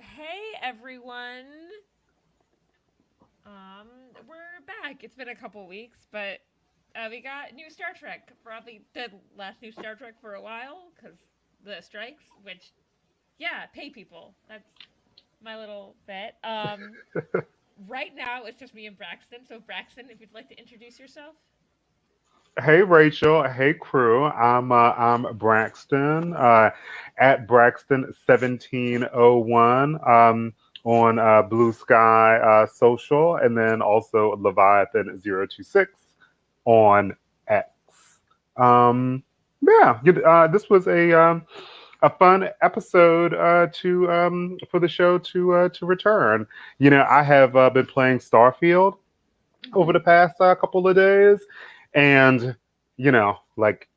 Hey everyone. We're back. It's been a couple weeks, but we got new Star Trek. Probably the last new Star Trek for a while because the strikes. Which, yeah, pay people. That's my little bit. Right now it's just me and Braxton. So Braxton, if you'd like to introduce yourself. Hey Rachel, hey crew. I'm Braxton at Braxton1701 on Blue Sky Social, and then also Leviathan026 on X. Um, this was a fun episode to for the show to return. I have been playing Starfield over Mm-hmm. the past couple of days. And, like,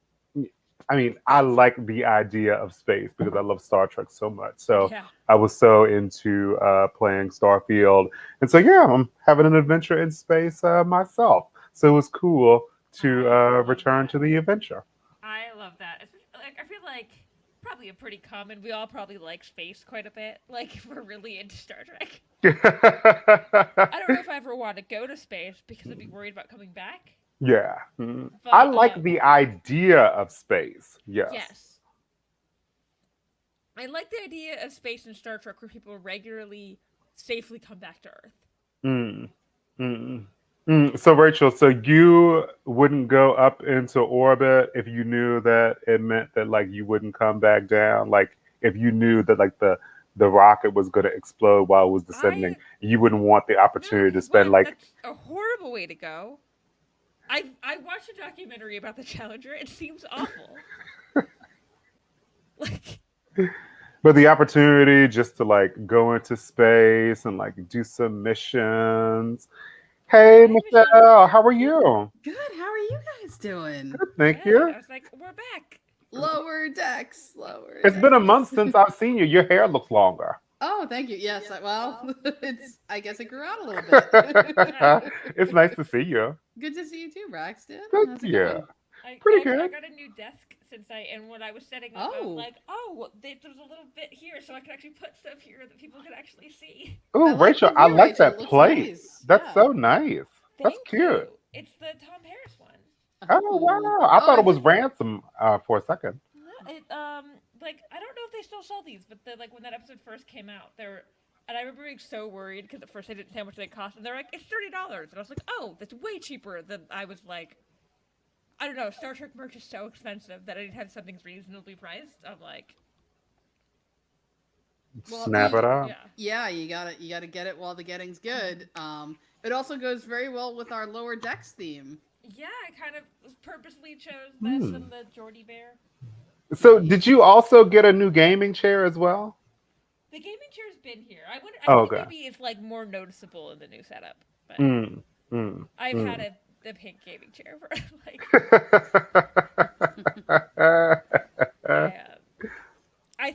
I mean, I like the idea of space because I love Star Trek so much. So Yeah. I was so into playing Starfield. And so, yeah, I'm having an adventure in space myself. So it was cool to I love return that. to the adventure. I love that. Like I feel like probably a pretty common. We all probably like space quite a bit. Like if we're really into Star Trek. I don't know if I ever want to go to space because I'd be worried about coming back. Yeah. Mhm. I But like the idea of space. Yes. yes, I like the idea of space in Star Trek where people regularly, safely come back to Earth. Mm. Mm. So Rachel, so you wouldn't go up into orbit if you knew that it meant that like you wouldn't come back down. Like if you knew that like the rocket was going to explode while it was descending, I you wouldn't want the No, opportunity to because spend one, like, that's a horrible way to go. I watched a documentary about the Challenger. It seems awful. Like but the opportunity just to like go into space and like do some missions. Hey hi, Michelle. Michelle, how are you? Good. How are you guys doing? Good, thank Good. you. I was like, we're back. Lower decks. Lower It's been a month decks. since I've seen you. Your hair looks longer. Oh, thank you. Yes. Well, it's. I guess it grew out a little bit. Yeah. It's nice to see you. Good to see you too, Braxton. Thank How's it you. going? Pretty I good. got a new desk since and when I was setting up, I was Oh, like, oh, there's a little bit here, so I can actually put stuff here that people can actually see. I Oh, like Rachel, the I view, like Rachel. It that looks plate. nice. That's Yeah. so nice. That's Thank cute. you. It's the Tom Paris one. Oh Oh. wow! I Oh, thought it it's was a. ransom for a second. No, like I don't know if they still sell these, but like when that episode first came out, there, and I remember being so worried because at first I didn't say how much they cost, and they're like, it's $30, and I was like, oh, that's way cheaper than I was like. I don't know. Star Trek merch is so expensive that anytime something's reasonably priced, I'm like, Well, Snap it up. yeah, yeah. You gotta get it while the getting's good. It also goes very well with our lower decks theme. yeah. I kind of purposely chose this Hmm. and the Geordie Bear. So, did you also get a new gaming chair as well? The gaming chair's been here. I Oh, think okay. maybe it's like more noticeable in the new setup, but Mm, mm, I've had mm. the pink gaming chair for like I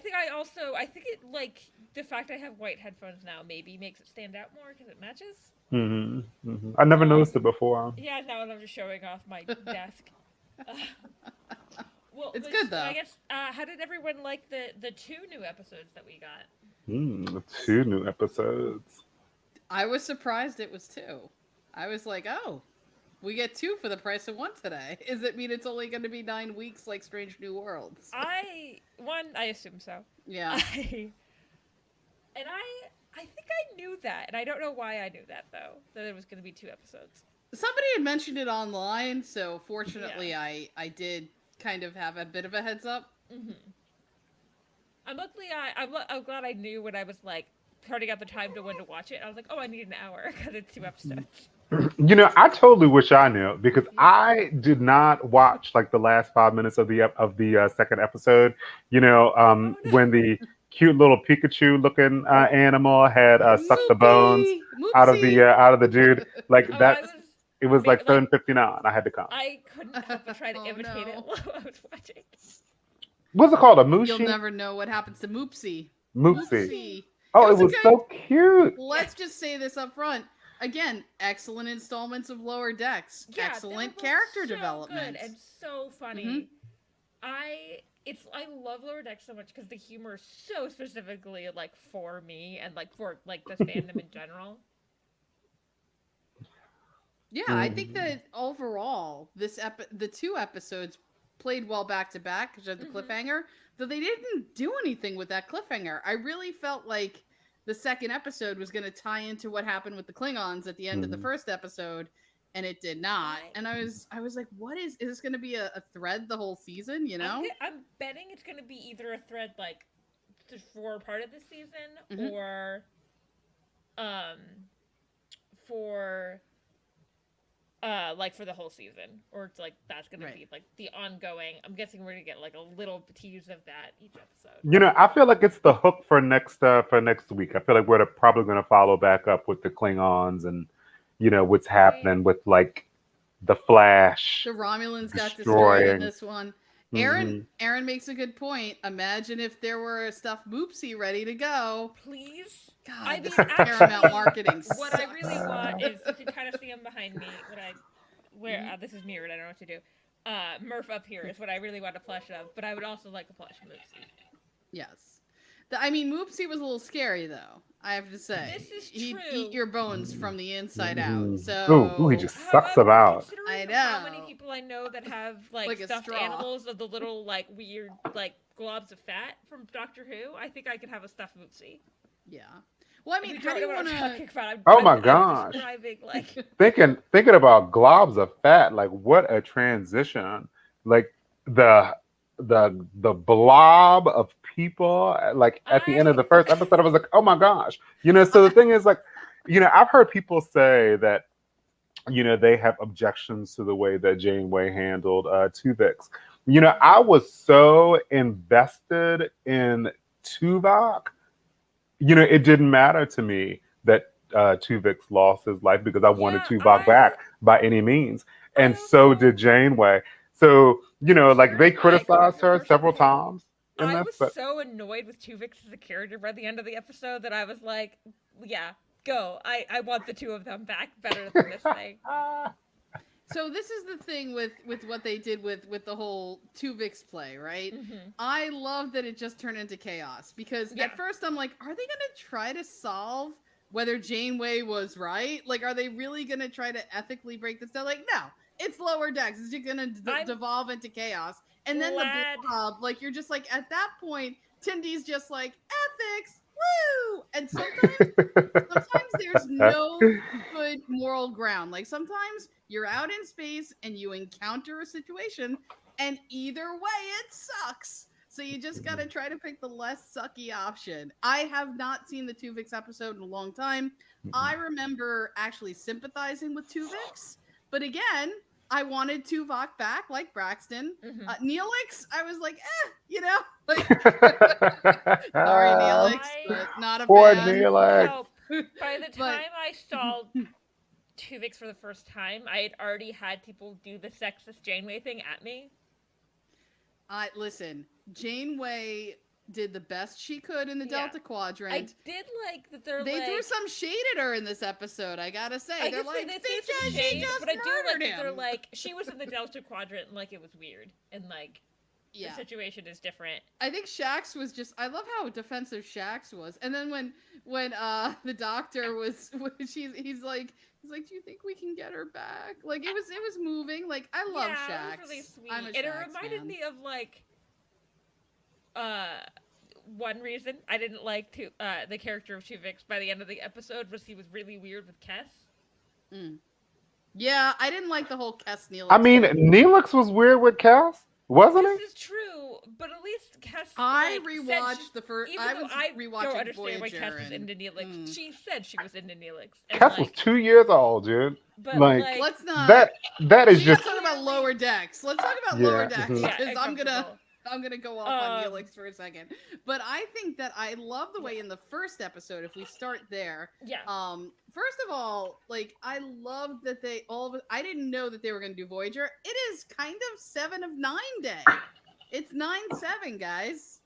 I think it like the fact I have white headphones now maybe makes it stand out more because it matches. hmm hmm I never noticed it before. Yeah, now I'm just showing off my desk. Uh, well, It's good I though. guess how did everyone like the two new episodes that we got? Two new episodes. I was surprised it was two. I was like, oh, we get two for the price of one today. Does it mean it's only going to be 9 weeks like Strange New Worlds? I assume so. Yeah. I I think I knew that, and I don't know why I knew that though. That it was going to be two episodes. Somebody had mentioned it online, so Yeah. fortunately I did kind of have a bit of a heads up. Mm-hmm. I'm luckily I'm glad I knew when I was like charting out the time to when to watch it. I was like, oh, I need an hour because it's two episodes. I totally wish I knew because Yeah. I did not watch like the last 5 minutes of the second episode. Oh When no. the cute little Pikachu looking animal had sucked the bones Moopy! Moopsie! out of the dude. Like Oh, I that's was it was like like 7:59. I had to come. I couldn't help but try to Oh imitate it no. while I was watching. What's it called? A You'll Mushi? never know what happens to Moopsie. Moopsie. Moopsie. It Oh, it was a was good. so cute. Yeah. Let's just say this up front. Again, excellent installments of Lower Decks. Yeah, they were Excellent both character so good development. and so Hmm. funny. I I love Lower Decks so much because the humor is so specifically like for me and like for like this fandom in general. Yeah, I think that overall, the 2 episodes played well back to back because of the cliffhanger. Though they didn't do anything with that cliffhanger. I really felt like the second episode was going to tie into what happened with the Klingons at the end of the first episode, and it did not. And I was like, what is this going to be a thread the whole season? You know, I'm betting it's going to be either a thread like for part of the season or for like for the whole season, or it's like that's gonna be like the ongoing. I'm guessing we're gonna get like a little tease of that each episode. You know, I feel like it's the hook for next week. I feel like we're probably going to follow back up with the Klingons and what's happening with like the Flash. The Romulans got destroyed in this one. Aaron makes a good point. Imagine if there were a stuffed Boopsie ready to go. Please. God, I mean, Paramount marketing. What I really want is you can kind of see him behind me. This is mirrored. I don't know what to do. Murph up here is what I really want a plush of, but I would also like a plush Moopsie. Yes. I mean, Moopsie was a little scary, though. I have to say, this is he'd true. eat your bones from the inside out. So, he just sucks them out. I know. How many people I know that have like stuffed animals of the little like weird like globs of fat from Doctor Who? I think I could have a stuffed Moopsie. Yeah. Well, I mean, how do you want to? Oh my gosh! Thinking about globs of fat, like what a transition! Like the blob of people, like at the end of the first episode, I was like, oh my gosh! So the thing is, like, I've heard people say that, they have objections to the way that Janeway handled Twovix. I was so invested in Tuvok. It didn't matter to me that Twovix lost his life because I wanted Tuvok back by any means. And so did Janeway. So, like they criticized her several times. I was so annoyed with Twovix as a character by the end of the episode that I was like, yeah, go. I want the two of them back better than this thing. So this is the thing with what they did with the whole Twovix play, right? I love that it just turned into chaos because at first I'm like, are they going to try to solve whether Janeway was right? Like, are they really going to try to ethically break this down? Like, no, it's Lower Decks. It's just going to devolve into chaos. And then the blob, like, you're just like, at that point, Tindy's just like, ethics, woo! And sometimes there's no good moral ground. Like, sometimes you're out in space and you encounter a situation and either way it sucks. So you just got to try to pick the less sucky option. I have not seen the Twovix episode in a long time. I remember actually sympathizing with Twovix, but again, I wanted Tuvok back like Braxton. Neelix, I was like, like, sorry, Neelix, but not a poor fan. Neelix. By the time I saw Twovix for the first time, I had already had people do the sexist Janeway thing at me. Listen, Janeway did the best she could in the Delta Quadrant. I did like that they threw some shade at her in this episode, I gotta say. They're like, she just but I do like that they're like, she was in the Delta Quadrant and like it was weird. And like, the situation is different. I think Shax was just, I love how defensive Shax was. And then when the doctor was, he's like, do you think we can get her back? Like, it was moving. Like, I love Shax. It was really sweet. I'm a and Shax it reminded fan. me of like, one reason I didn't like the character of Twovix by the end of the episode was he was really weird with Kes. Yeah, I didn't like the whole Kes Neelix. I mean, Neelix was weird with Kes, wasn't he? This is true, but at least Kes. I rewatched the first. Even I though was I rewatching don't understand Voyager why Kes was into Neelix. She said she was into Neelix. Kes was 2 years old, dude. But like let's not. That is just. Let's talk about Lower Decks. Let's talk about Lower Decks because I'm gonna go off on Neelix for a second. But I think that I love the way in the first episode, if we start there. Yeah. First of all, like I love that I didn't know that they were gonna do Voyager. It is kind of 7 of 9 day. It's 9/7, guys.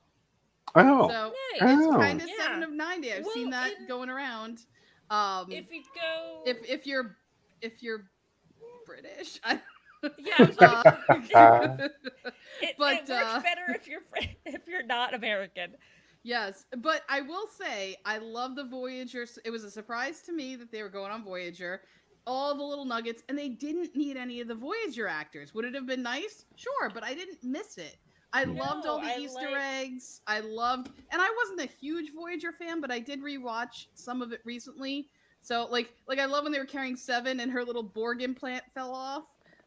Oh. So it's kind of 7 of 9 day. I've seen that going around. If you go if you're British, Yeah, I was like, it works But better if you're not American. yes, but I will say I love the Voyager. It was a surprise to me that they were going on Voyager. All the little nuggets, and they didn't need any of the Voyager actors. Would it have been nice? Sure, but I didn't miss it. I loved all the Easter eggs. I loved, and I wasn't a huge Voyager fan, but I did rewatch some of it recently. So like I love when they were carrying Seven and her little Borg implant fell off.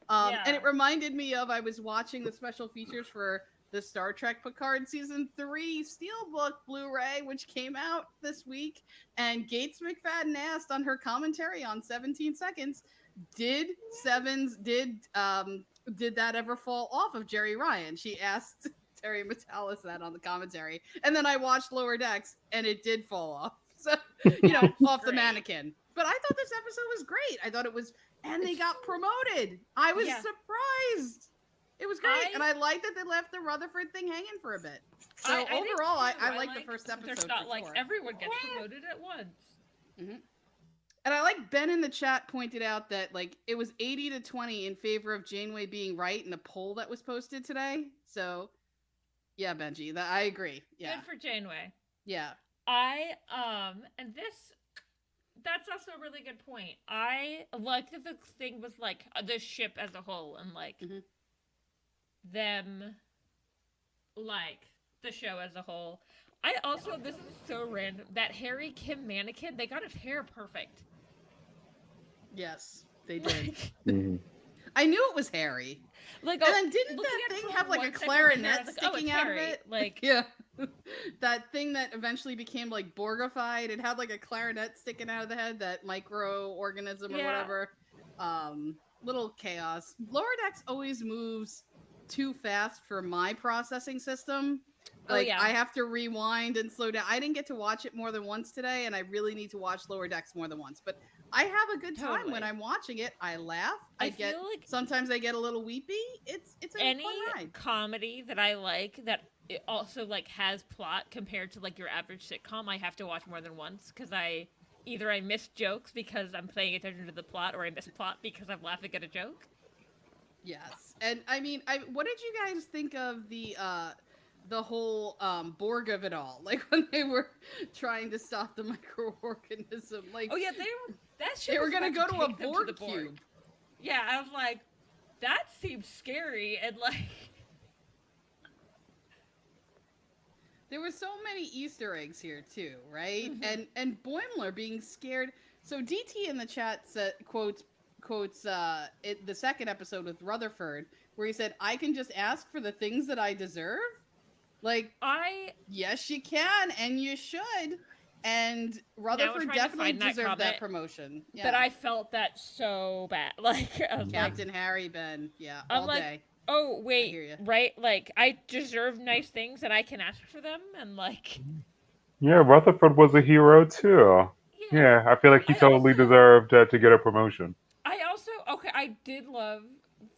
And it reminded me of I was watching the special features for the Star Trek Picard Season 3 Steelbook Blu-ray, which came out this week. And Gates McFadden asked on her commentary on 17 Seconds, did that ever fall off of Jerry Ryan? She asked Terry Metalis that on the commentary. And then I watched Lower Decks, and it did fall off. So, off the mannequin. But I thought this episode was great. I thought it was, and they got promoted. I was surprised. It was great, and I like that they left the Rutherford thing hanging for a bit. So overall, I like the first episode. There's not like everyone gets promoted at once. Mm-hmm. And I like Ben in the chat pointed out that like it was 80-20 in favor of Janeway being right in the poll that was posted today. So, yeah, Benji, I agree. Yeah, good for Janeway. Yeah, and that's also a really good point. I like that the thing was like the ship as a whole and like them, like the show as a whole. I also, this is so random, that Harry Kim mannequin, they got his hair perfect. Yes, they did. I knew it was Harry. Like, and then didn't that thing have like a clarinet sticking out of it? Like, yeah, that thing that eventually became like Borgified. It had like a clarinet sticking out of the head, that microorganism or whatever. Little chaos. Lower Decks always moves too fast for my processing system. Like, I have to rewind and slow down. I didn't get to watch it more than once today, and I really need to watch Lower Decks more than once. But I have a good time when I'm watching it. I laugh. Sometimes I get a little weepy. It's a fun ride. Comedy that I like that it also like has plot compared to like your average sitcom, I have to watch more than once because I miss jokes because I'm paying attention to the plot, or I miss plot because I'm laughing at a joke. Yes, and I mean, what did you guys think of the whole Borg of it all? Like when they were trying to stop the microorganism. Like, oh yeah, they were gonna go to a Borg cube. Yeah, I was like, that seems scary, and like there were so many Easter eggs here too, right? And Boimler being scared. So DT in the chat quotes the second episode with Rutherford, where he said, "I can just ask for the things that I deserve." Like, yes, you can, and you should. And Rutherford definitely deserved that promotion. Yeah. But I felt that so bad. Like, I was Captain Harry, Ben. Yeah, all day. Oh, wait, right? Like, I deserve nice things and I can ask for them, and like... Yeah, Rutherford was a hero too. Yeah, I feel like he totally deserved to get a promotion. I did love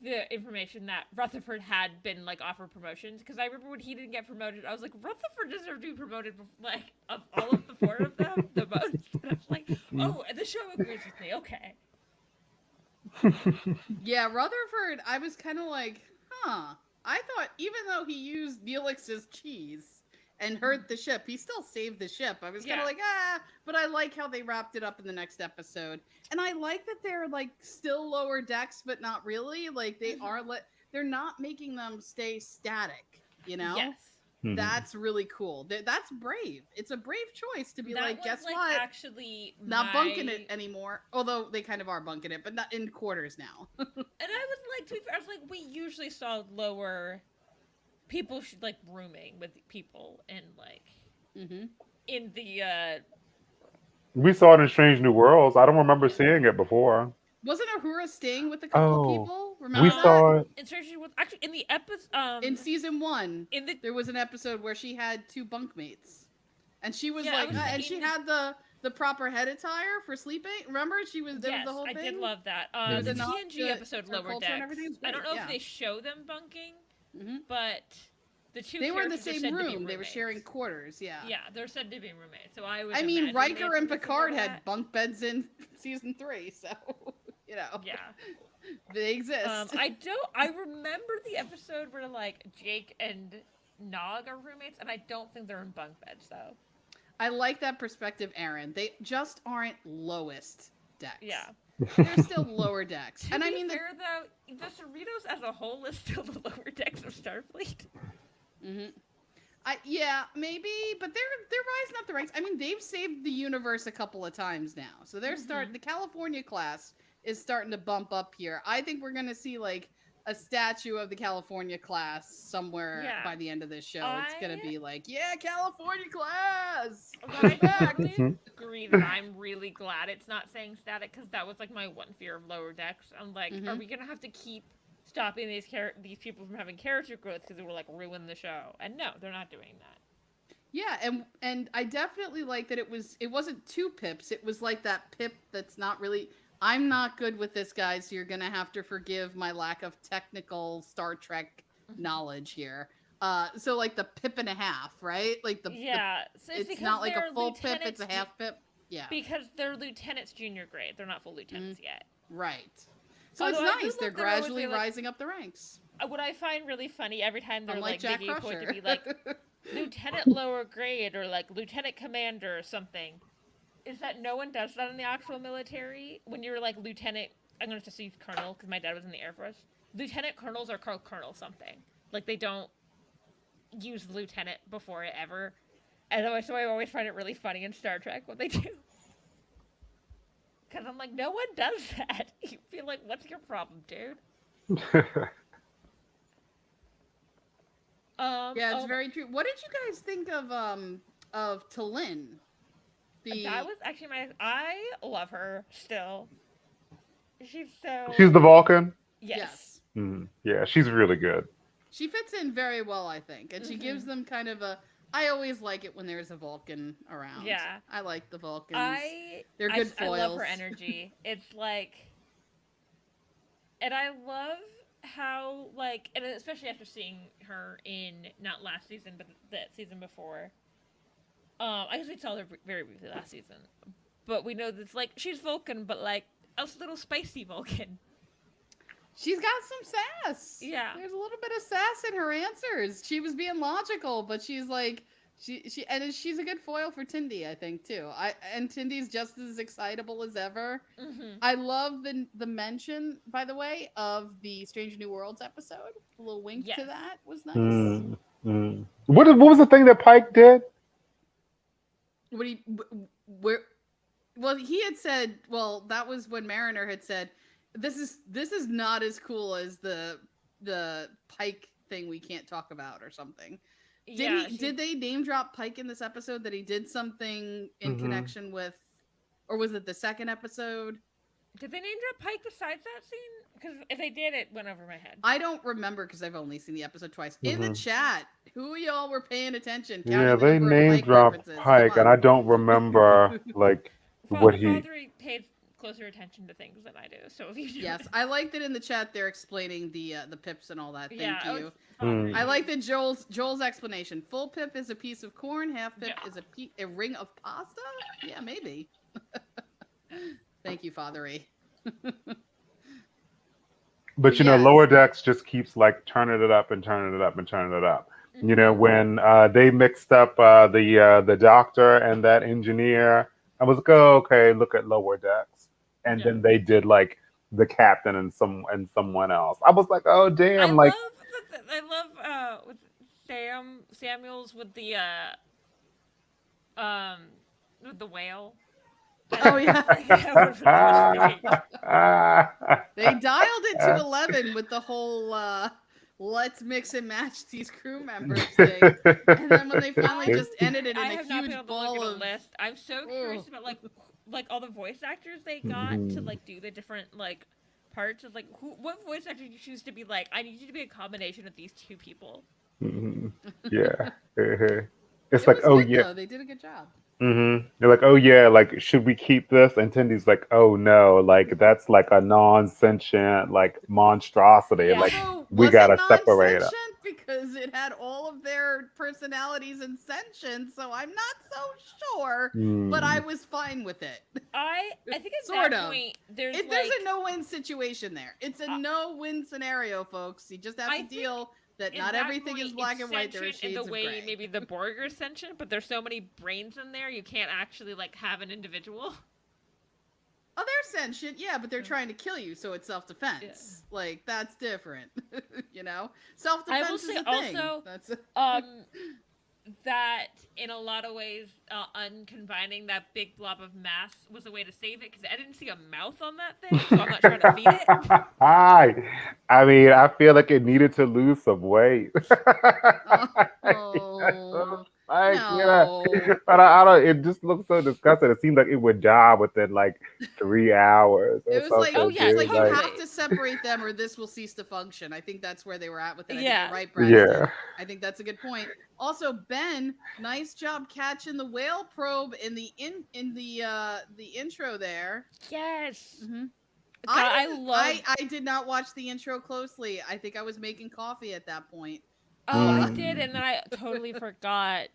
the information that Rutherford had been like offered promotions, because I remember when he didn't get promoted, I was like, Rutherford deserved to be promoted, like, of all of the four of them, the most. And I was like, oh, and the show agrees with me, okay. Yeah, Rutherford, I was kind of like, I thought even though he used Neelix's cheese and hurt the ship, he still saved the ship. I was kind of like, but I like how they wrapped it up in the next episode. And I like that they're like still Lower Decks, but not really. Like they are, they're not making them stay static, you know? Yes. That's really cool. That's brave. It's a brave choice to be like, guess like, what? Actually, not bunking it anymore. Although they kind of are bunking it, but not in quarters now. And I was like, to be fair, I was like, we usually saw lower people like rooming with people and like in the. We saw it in Strange New Worlds. I don't remember seeing it before. Wasn't Uhura staying with a couple of people? Remember we saw it. Actually, in the episode, in season 1, there was an episode where she had 2 bunkmates, and she was and she had the proper head attire for sleeping. Remember, there was the whole thing. I did love that. The TNG episode Lower Decks. I don't know if they show them bunking, but the two they were in the same room. They were sharing quarters. Yeah, they're said to be roommates. So I mean, Riker and Picard had bunk beds in season 3, so. Yeah. They exist. I remember the episode where like Jake and Nog are roommates, and I don't think they're in bunk beds though. I like that perspective, Aaron. They just aren't lowest decks. Yeah. They're still lower decks. To and be I mean, fair, though, the Cerritos as a whole is still the lower decks of Starfleet. Yeah, maybe, but they're rising up the ranks. I mean, they've saved the universe a couple of times now, so they're starting. The California class is starting to bump up here. I think we're gonna see like a statue of the California class somewhere by the end of this show. It's gonna be like, yeah, California class. I agree that I'm really glad it's not saying static, because that was like my one fear of lower decks. I'm like, are we gonna have to keep stopping these people from having character growth because it will like ruin the show? And no, they're not doing that. Yeah, and I definitely like that it wasn't two pips. It was like that pip that's not really. I'm not good with this, guys, so you're going to have to forgive my lack of technical Star Trek knowledge here. So, like, the pip and a half, right? Like, so it's not like a full pip, it's a half pip. Yeah. Because they're lieutenants junior grade. They're not full lieutenants yet. Right. So it's nice. They're gradually rising up the ranks. What I find really funny every time they're like Jack making a point Crusher. to be like, lieutenant lower grade or like lieutenant commander or something, is that no one does that in the actual military. When you're like lieutenant, I'm going to just use colonel because my dad was in the Air Force. Lieutenant colonels are called colonel something. Like they don't use lieutenant before it ever. And so I always find it really funny in Star Trek when they do. Because I'm like, no one does that. You feel like, what's your problem, dude? Yeah, it's very true. What did you guys think of T'Lyn? That was actually I love her still. She's the Vulcan? Yes. Yeah, she's really good. She fits in very well, I think. And she gives them kind of I always like it when there's a Vulcan around. Yeah. I like the Vulcans. They're good foils. I love her energy. It's like... And I love how, like... And especially after seeing her in, not last season, but that season before... I guess we saw her very briefly last season, but we know that's like she's Vulcan, but like a little spicy Vulcan. She's got some sass. Yeah, there's a little bit of sass in her answers. She was being logical, but she's like and she's a good foil for Tindy, I think too. And Tindy's just as excitable as ever. I love the mention, by the way, of the Strange New Worlds episode. A little wink to that was nice. What was the thing that Pike did? Well, he had said, that was when Mariner had said, this is not as cool as the Pike thing we can't talk about or something. Did they name drop Pike in this episode that he did something in connection with, or was it the second episode? Did they name drop Pike besides that scene? Because if they did, it went over my head. I don't remember because I've only seen the episode twice. In the chat, who of y'all were paying attention? Yeah, they name dropped Pike, and I don't remember like what he. Father paid closer attention to things than I do. So if you do yes, I like that in the chat they're explaining the pips and all that. Thank you. I like that Joel's explanation. Full pip is a piece of corn. Half pip is a ring of pasta. Yeah, maybe. Thank you, Father E. But you know, Lower Decks just keeps like turning it up and turning it up and turning it up. You know, when they mixed up the doctor and that engineer, I was like, oh, okay, look at Lower Decks. And then they did like the captain and someone else. I was like, oh damn! I love with Samuels with the whale. Oh yeah. They dialed it to 11 with the whole let's mix and match these crew members thing. And then when they finally just ended it in a huge ball of list. I'm so curious about like all the voice actors they got to like do the different like parts of like what voice actor did you choose to be like, I need you to be a combination of these two people. Yeah. It's like, oh good, yeah, though. They did a good job. They're like, oh yeah, like should we keep this? And Tindy's like, oh no, like that's like a non-sentient like monstrosity. Like we gotta separate it. because it had all of their personalities and sentience, so I'm not so sure, but I was fine with it. I think at Sort that of. point, there's a no-win situation there. It's a no-win scenario, folks. You just have to deal that not everything is black and white. There are shades in the of way gray. maybe the Borg are sentient, but there's so many brains in there, you can't actually like have an individual. Oh, they're sentient, yeah, but they're trying to kill you, so it's self-defense. Yeah. Like, that's different, you know? Self-defense is a thing. Also, that in a lot of ways, uncombining that big blob of mass was a way to save it, because I didn't see a mouth on that thing, so I'm not trying to feed it. I mean, I feel like it needed to lose some weight. No. But I don't. It just looks so disgusting. It seemed like it would die within like 3 hours. It was like, oh yeah, like you have to separate them, or this will cease to function. I think that's where they were at with it. I think you're right, Brad. Yeah. I think that's a good point. Also, Ben, nice job catching the whale probe in the intro there. Yes. Mm-hmm. I did not watch the intro closely. I think I was making coffee at that point. Oh, I did, and then I totally forgot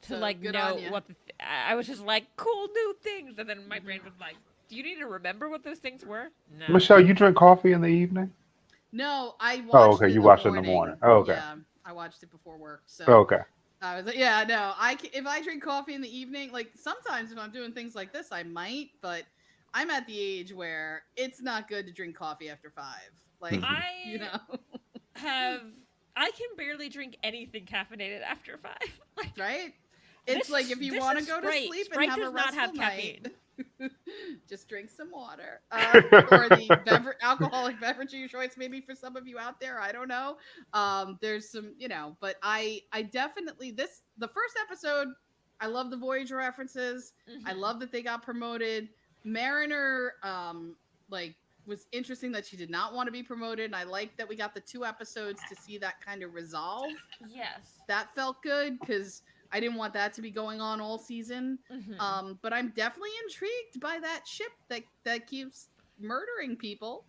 to know what I was just like, cool new things, and then my brain was like, do you need to remember what those things were? No. Michelle, you drink coffee in the evening? No, I watched Oh, okay. You watched it in the morning. Oh, okay. Yeah, I watched it before work. So okay. I was like, yeah, no. If I drink coffee in the evening, like sometimes if I'm doing things like this, I might, but I'm at the age where it's not good to drink coffee after 5. Like, I can barely drink anything caffeinated after 5. Right? It's like if you want to go to sleep and have a restful night, just drink some water. Or the alcoholic beverage of your choice, maybe for some of you out there. I don't know. There's some, but I definitely, the first episode, I love the Voyager references. Mm-hmm. I love that they got promoted. Mariner, was interesting that she did not want to be promoted, and I like that we got the 2 episodes to see that kind of resolve. Yes, that felt good because I didn't want that to be going on all season. Mm-hmm. But I'm definitely intrigued by that ship that keeps murdering people.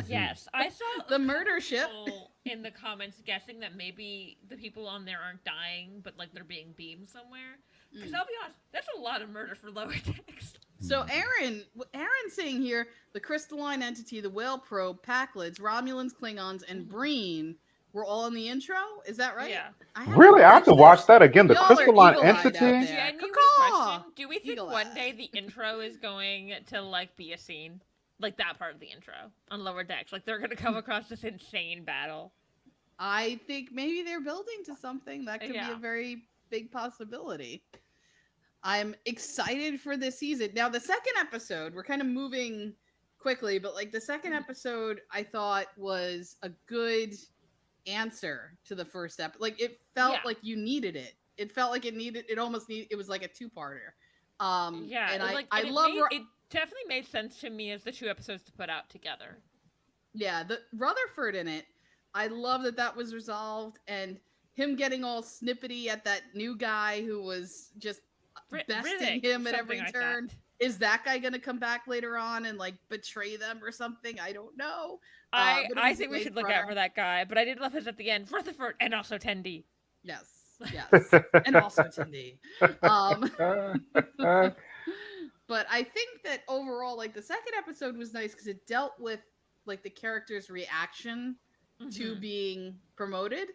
Yes, I saw the murder ship in the comments guessing that maybe the people on there aren't dying, but like they're being beamed somewhere. Because I'll be honest, that's a lot of murder for lower decks. So Aaron's saying here, the crystalline entity, the whale probe, Paclids, Romulans, Klingons, and Breen were all in the intro. Is that right? Yeah. Really? I have to watch that again. The crystalline entity? Genuine question. Do we think one day the intro is going to be a scene? Like that part of the intro on lower decks? Like they're going to come across this insane battle? I think maybe they're building to something. That could be a very big possibility. I'm excited for this season. Now, the second episode, we're kind of moving quickly, but the second episode I thought was a good answer to the first episode. It felt like you needed it. It felt like it was like a 2-parter. And I love it definitely made sense to me as the 2 episodes to put out together. Yeah, the Rutherford in it, I love that was resolved, and him getting all snippety at that new guy who was just besting him at every turn. Is that guy going to come back later on and betray them or something? I don't know. I think we should look out for that guy, but I did love his at the end, Rutherford, and also Tendi. Yes, and also Tendi. But I think that overall, the second episode was nice because it dealt with the character's reaction to being promoted,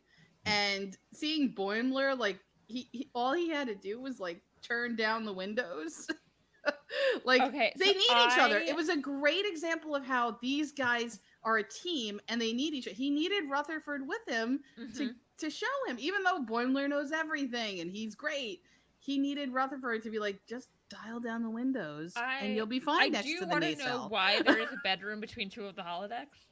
and seeing Boimler, he all he had to do was turn down the windows. They need each other. It was a great example of how these guys are a team and they need each other. He needed Rutherford with him to show him, even though Boimler knows everything and he's great. He needed Rutherford to be just dial down the windows and you'll be fine next to the nacelle. I do want to know why there is a bedroom between 2 of the holodecks.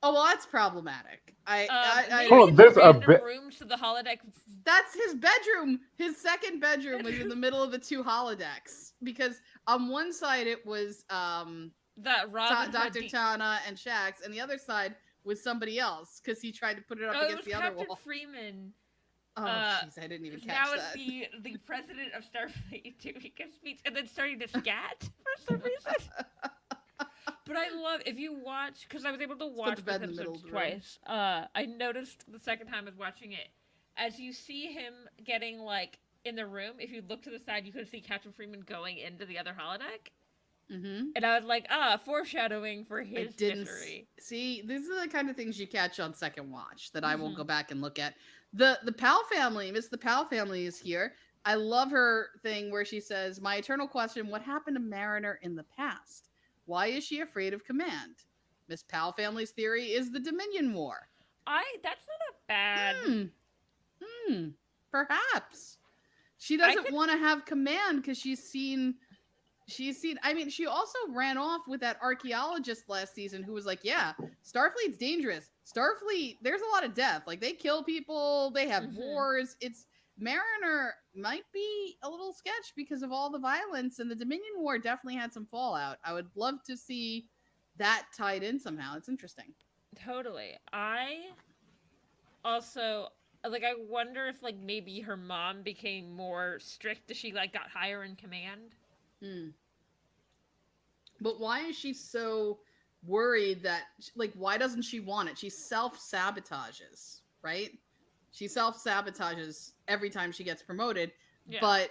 Oh, well, that's problematic. There's a room to the holodeck. That's his bedroom. His second bedroom was in the middle of the 2 holodecks because on one side it was Dr. Tana and Shax, and the other side was somebody else because he tried to put it up against the other wall. Freeman. Oh, jeez, I didn't even catch that. Now it's the president of Starfleet doing a speech and then starting to scat for some reason. But I love if you watch because I was able to watch the bed this in the middle episode of the room. twice. I noticed the second time I was watching it, as you see him getting like in the room. If you look to the side, you could see Captain Freeman going into the other holodeck. Mm-hmm. And I was like, foreshadowing for his misery. See, these are the kind of things you catch on second watch that I will go back and look at. The Powell family, Miss the Powell family is here. I love her thing where she says, "My eternal question, what happened to Mariner in the past? Why is she afraid of command?" Miss Powell family's theory is the Dominion War. That's not a bad... Perhaps. She doesn't want to have command because she's seen, I mean, she also ran off with that archaeologist last season who was like, yeah, Starfleet's dangerous. Starfleet, there's a lot of death. Like, they kill people, they have wars. Mariner might be a little sketch because of all the violence, and the Dominion War definitely had some fallout. I would love to see that tied in somehow. It's interesting. Totally. I also, like, I wonder if, like, maybe her mom became more strict as she, like, got higher in command. But why is she so worried that, like, why doesn't she want it? She self-sabotages, right? She self-sabotages every time she gets promoted, but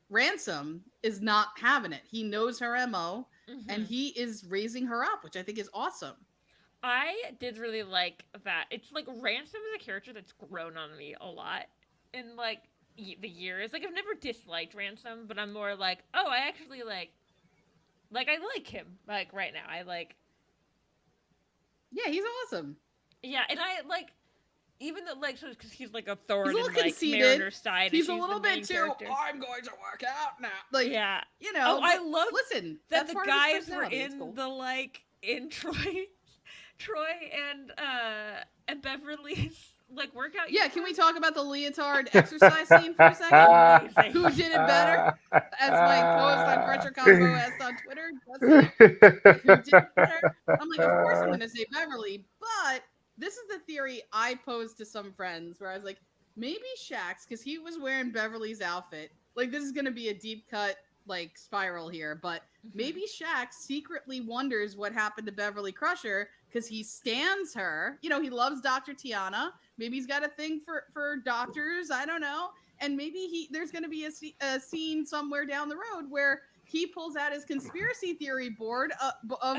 Ransom is not having it. He knows her MO, and he is raising her up, which I think is awesome. I did really like that. It's like Ransom is a character that's grown on me a lot in, like, the years. Like, I've never disliked Ransom, but I'm more like, oh, I actually, I like him, like, right now. Yeah, he's awesome. Yeah, and I, like, even though, like, because he's, like, a thorn in, like, conceited. Mariner's side. He's a little bit too, I'm going to work out now. Like, yeah. You know. Oh, I love that the guys were in the, like, in Troy and Beverly's, like, workout. Yeah, can we talk about the leotard exercise scene for a second? Who did it better? As my co-host on Crusher Combo asked on Twitter. Who did it better? I'm like, of course I'm going to say Beverly, but this is the theory I posed to some friends where I was like, maybe Shax, because he was wearing Beverly's outfit. Like, this is going to be a deep cut, like, spiral here, but maybe Shax secretly wonders what happened to Beverly Crusher because he stands her. You know, he loves Dr. Tiana. Maybe he's got a thing for doctors. I don't know. And maybe there's going to be a scene somewhere down the road where he pulls out his conspiracy theory board of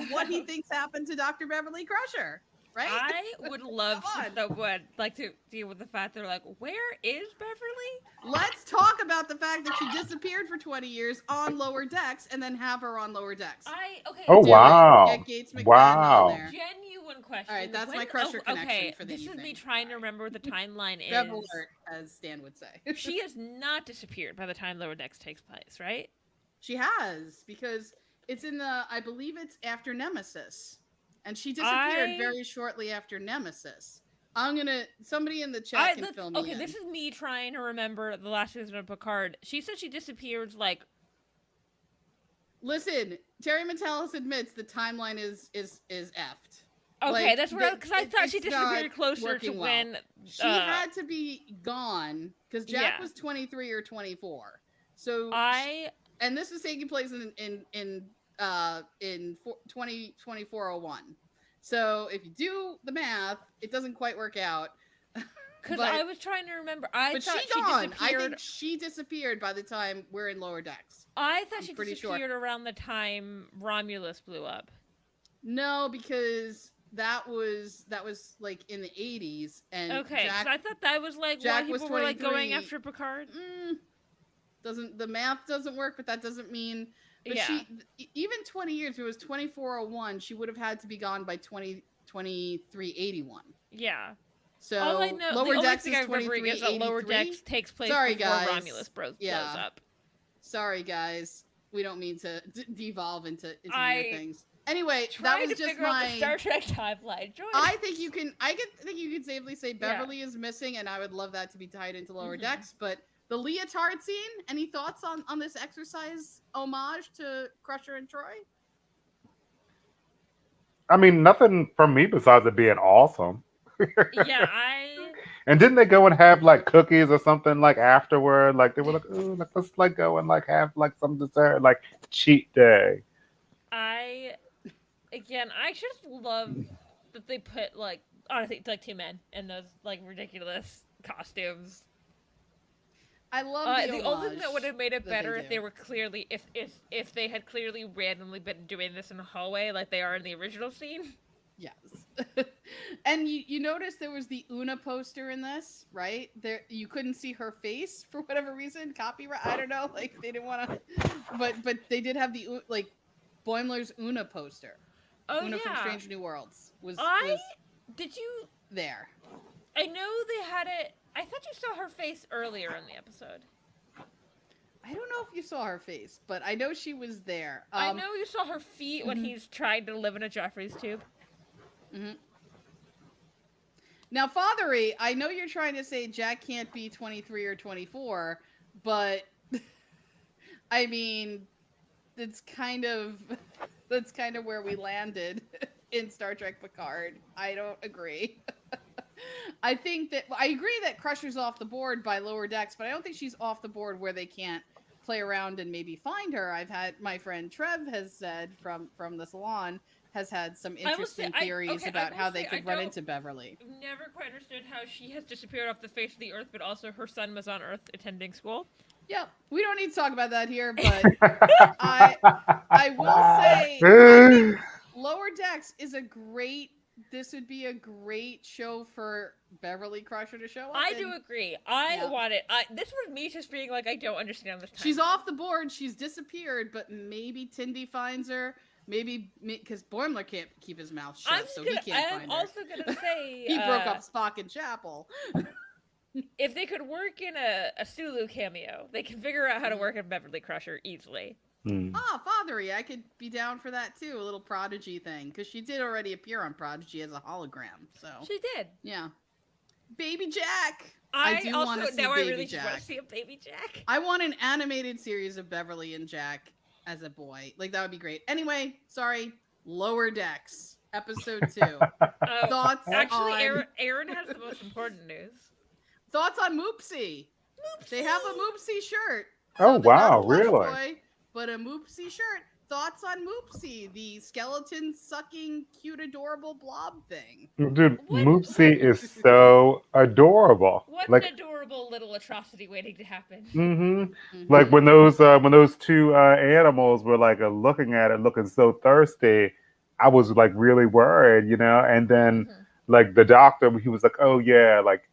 what he thinks happened to Dr. Beverly Crusher. Right? I would love to deal with the fact they're like, where is Beverly? Let's talk about the fact that she disappeared for 20 years on lower decks and then have her on lower decks. Oh, wow. Get Gates McMahan on there. Genuine question. All right, that's my Crusher connection for the evening. This is me trying to remember what the timeline is. Bev alert, as Stan would say. She has not disappeared by the time lower decks takes place, right? She has, because it's in I believe it's after Nemesis. And she disappeared very shortly after Nemesis. Somebody in the chat can fill me in. Okay, this is me trying to remember the last season of Picard. She said she disappeared, like... Listen, Terry Metalis admits the timeline is effed. Okay, that's where, because I thought she disappeared closer to when... She had to be gone, because Jack was 23 or 24. So... And this is taking place in 2401. So if you do the math, it doesn't quite work out. Because I was trying to remember. But she's gone. I think she disappeared by the time we're in lower decks. I thought she disappeared around the time Romulus blew up. No, because that was like in the 80s. And okay, so I thought that was like Jack why people were like going after Picard. The math doesn't work, but that doesn't mean. But she, even 20 years, it was 2401, she would have had to be gone by 2381. Yeah. So all I know, lower the decks only thing I remember is that lower decks takes place before Romulus blows up. Sorry, guys. We don't mean to devolve into weird things. Anyway, that was just my Star Trek timeline. I think you can safely say Beverly is missing, and I would love that to be tied into lower decks, but the leotard scene, any thoughts on this exercise homage to Crusher and Troy? I mean, nothing from me besides it being awesome. And didn't they go and have like cookies or something like afterward? Like they were like, oh, let's like go and like have like some dessert, like cheat day. again, I just love that they put like honestly, it's like 2 men in those like ridiculous costumes. I love the only thing that would have made it better if do. they were clearly if they had clearly randomly been doing this in the hallway like they are in the original scene. Yes. And you noticed there was the Una poster in this, right? There you couldn't see her face for whatever reason. Copyright, I don't know, like they didn't want to but they did have the like Boimler's Una poster. Oh Una yeah. from Strange New Worlds was did you there. I know they had it. I thought you saw her face earlier in the episode. I don't know if you saw her face, but I know she was there. I know you saw her feet when he's tried to live in a Jeffries tube. Mm-hmm. Now, Fathery, I know you're trying to say Jack can't be 23 or 24, but I mean, that's kind of where we landed in Star Trek Picard. I don't agree. I agree that Crusher's off the board by Lower Decks, but I don't think she's off the board where they can't play around and maybe find her. I've had my friend Trev has said from the salon has had some interesting theories about how they could run into Beverly. Never quite understood how she has disappeared off the face of the earth, but also her son was on Earth attending school. Yeah, we don't need to talk about that here, but I will say I think Lower Decks is this would be a great show for Beverly Crusher to show up. I do agree. Want it. This was me just being like, I don't understand this. She's off the board. She's disappeared, but maybe Tindy finds her. Maybe because Boimler can't keep his mouth shut, so he can't find her. I'm also gonna say he broke up Spock and Chapel. If they could work in a Sulu cameo, they can figure out how to work in Beverly Crusher easily. Fathery, I could be down for that too. A little Prodigy thing, because she did already appear on Prodigy as a hologram. So she did. Yeah. Baby Jack. I do want to see now Baby I really Jack. want to see a Baby Jack. I want an animated series of Beverly and Jack as a boy. Like, that would be great. Anyway, sorry. Lower Decks, episode 2. Thoughts actually, on... Aaron has the most important news. Thoughts on Moopsie. They have a Moopsie shirt. Oh, wow, really? Boy, but a Moopsie shirt. Thoughts on Moopsie, the skeleton-sucking, cute, adorable blob thing. Dude, Moopsie is so adorable. What like, an adorable little atrocity waiting to happen. Mm-hmm. Like when those two animals were like looking at it, looking so thirsty, I was like really worried, you know. And then like the doctor, he was like, "Oh yeah, like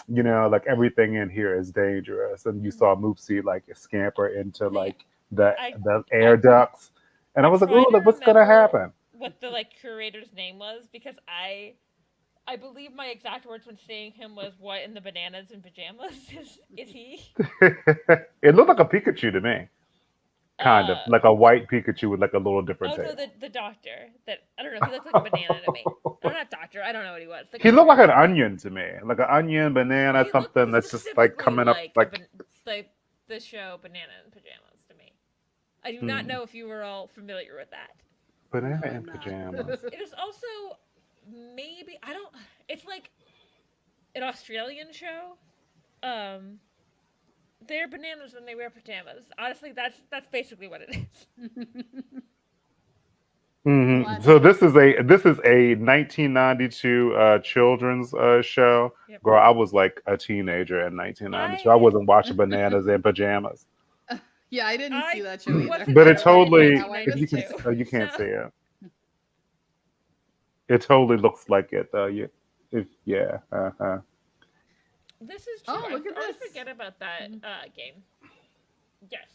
you know, like everything in here is dangerous." And you saw Moopsie like scamper into like the air ducts. And I was like, "Oh, like, what's gonna happen?" What the like curator's name was, because I believe my exact words when seeing him was, "What in the bananas and pajamas is he?" It looked like a Pikachu to me, kind of like a white Pikachu with like a little different tail. No, the doctor. That I don't know. He looked like a banana to me. No, not doctor. I don't know what he was. He looked like an onion to me, like an onion, banana, something that's just like coming up like the show Banana in Pajamas. I do not know if you were all familiar with that. Banana in Pajamas. It is also maybe it's like an Australian show. They're bananas and they wear pajamas. Honestly, that's basically what it is. Mm-hmm. So this is a 1992 children's show. Yep. Girl, I was like a teenager in 1992. I wasn't watching Bananas in Pajamas. Yeah, I didn't see that show either. But it totally, if you can, you can't see it. It totally looks like it though. Yeah. This is true. Oh, look at this. I forget about that game. Yes,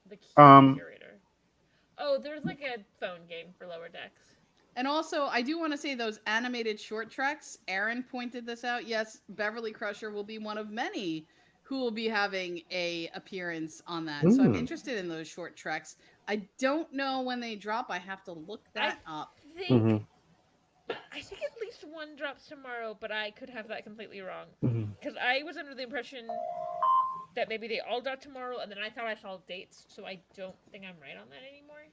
the curator. Oh, there's like a phone game for Lower Decks. And also, I do want to say those animated short treks. Aaron pointed this out. Yes, Beverly Crusher will be one of many who will be having a appearance on that. So I'm interested in those short treks. I don't know when they drop. I have to look that up. I think at least one drops tomorrow, but I could have that completely wrong. Because I was under the impression that maybe they all drop tomorrow, and then I thought I saw dates, so I don't think I'm right on that anymore.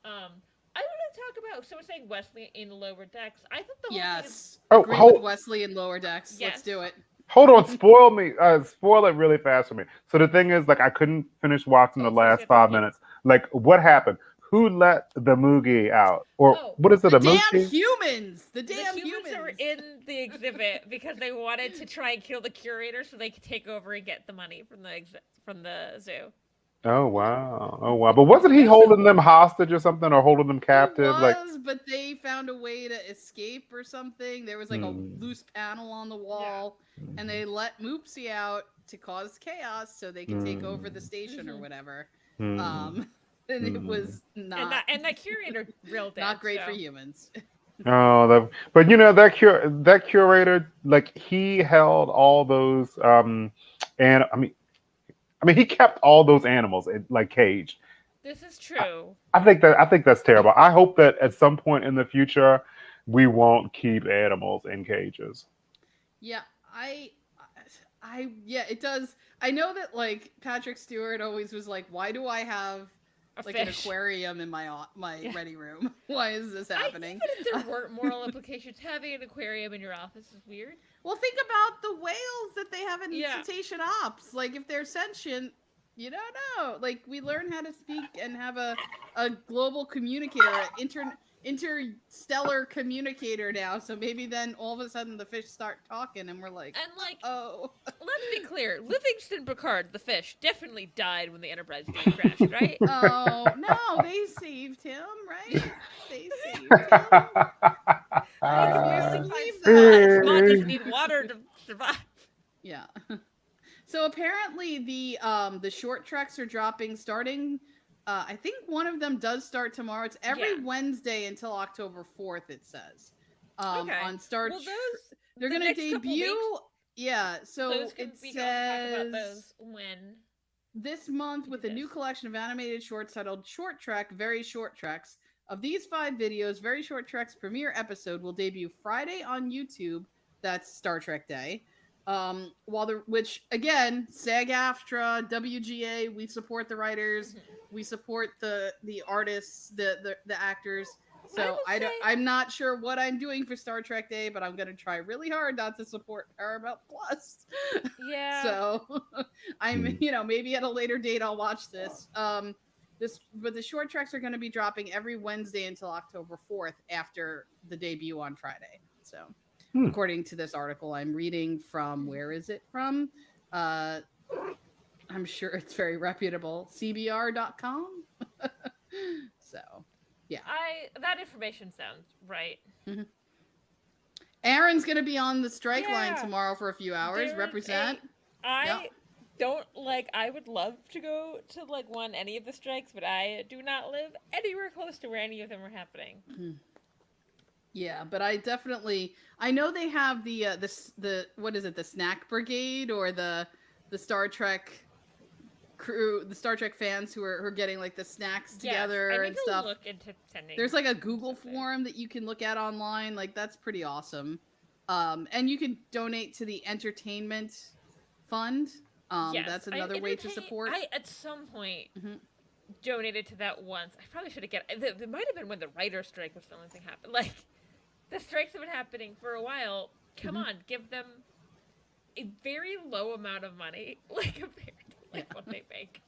I want to talk about, so we're saying Wesley in Lower Decks. I thought the whole thing is... Agree with Wesley in Lower Decks. Yes. Let's do it. Hold on, spoil it really fast for me. So the thing is, like, I couldn't finish watching the last 5 minutes. Like, what happened? who let the Moogie out? Or what is it, the a damn Moochie? humans! The The damn humans are in the exhibit because they wanted to try and kill the curator so they could take over and get the money from the zoo. Oh wow. Oh wow. But wasn't he holding them hostage or something, or holding them captive? He Like was, but they found a way to escape or something. There was like a loose panel on the wall, and they let Moopsy out to cause chaos so they could take over the station or whatever. And it was not and that curator real dead, not great for humans. oh, but that curator, like he held all those and I mean he kept all those animals in, like caged. This is true. I think that's terrible. I hope that at some point in the future we won't keep animals in cages. Yeah, yeah, it does. I know that like Patrick Stewart always was like, why do I have like an aquarium in my ready room? Why is this happening? Even if there weren't moral implications, having an aquarium in your office is weird. Well, think about the whales that they have in cetacean ops. Like if they're sentient, you don't know. Like we learn how to speak and have a global communicator, interstellar communicator now. So maybe then all of a sudden the fish start talking and we're like, and like, oh. Let's be clear. Livingston Picard, the fish, definitely died when the Enterprise D crashed, right? Oh no, they saved him, right? They saved him. Small doesn't need water to survive. Yeah. So apparently the short treks are dropping starting. I think one of them does start tomorrow. It's every Wednesday until October 4th. It says on Star. Well, they're going to debut. Yeah. So it says talk about those when this month with a new collection of animated shorts titled "Short Trek: Very Short Treks." Of these 5 videos, Very Short Trek's premiere episode will debut Friday on YouTube. That's Star Trek Day. Which again, SAG-AFTRA, WGA, we support the writers, we support the artists, the actors. So I'm not sure what I'm doing for Star Trek Day, but I'm gonna try really hard not to support Paramount Plus. Yeah. So I'm maybe at a later date I'll watch this. But the short treks are going to be dropping every Wednesday until October 4th after the debut on Friday. So, according to this article I'm reading from, where is it from? I'm sure it's very reputable. CBR.com. So, yeah. That information sounds right. Mm-hmm. Aaron's going to be on the strike line tomorrow for a few hours. Represent. I would love to go to any of the strikes, but I do not live anywhere close to where any of them are happening. Yeah, but I know they have the what is it, the snack brigade, or the Star Trek crew, the Star Trek fans who are getting like the snacks together and stuff. Look into sending. There's like a Google form that you can look at online. Like that's pretty awesome. And you can donate to the entertainment fund. That's another way to support. I at some point donated to that once. I probably should have it might have been when the writer's strike was the only thing happened. Like the strikes have been happening for a while. Come on, give them a very low amount of money, compared to what they make.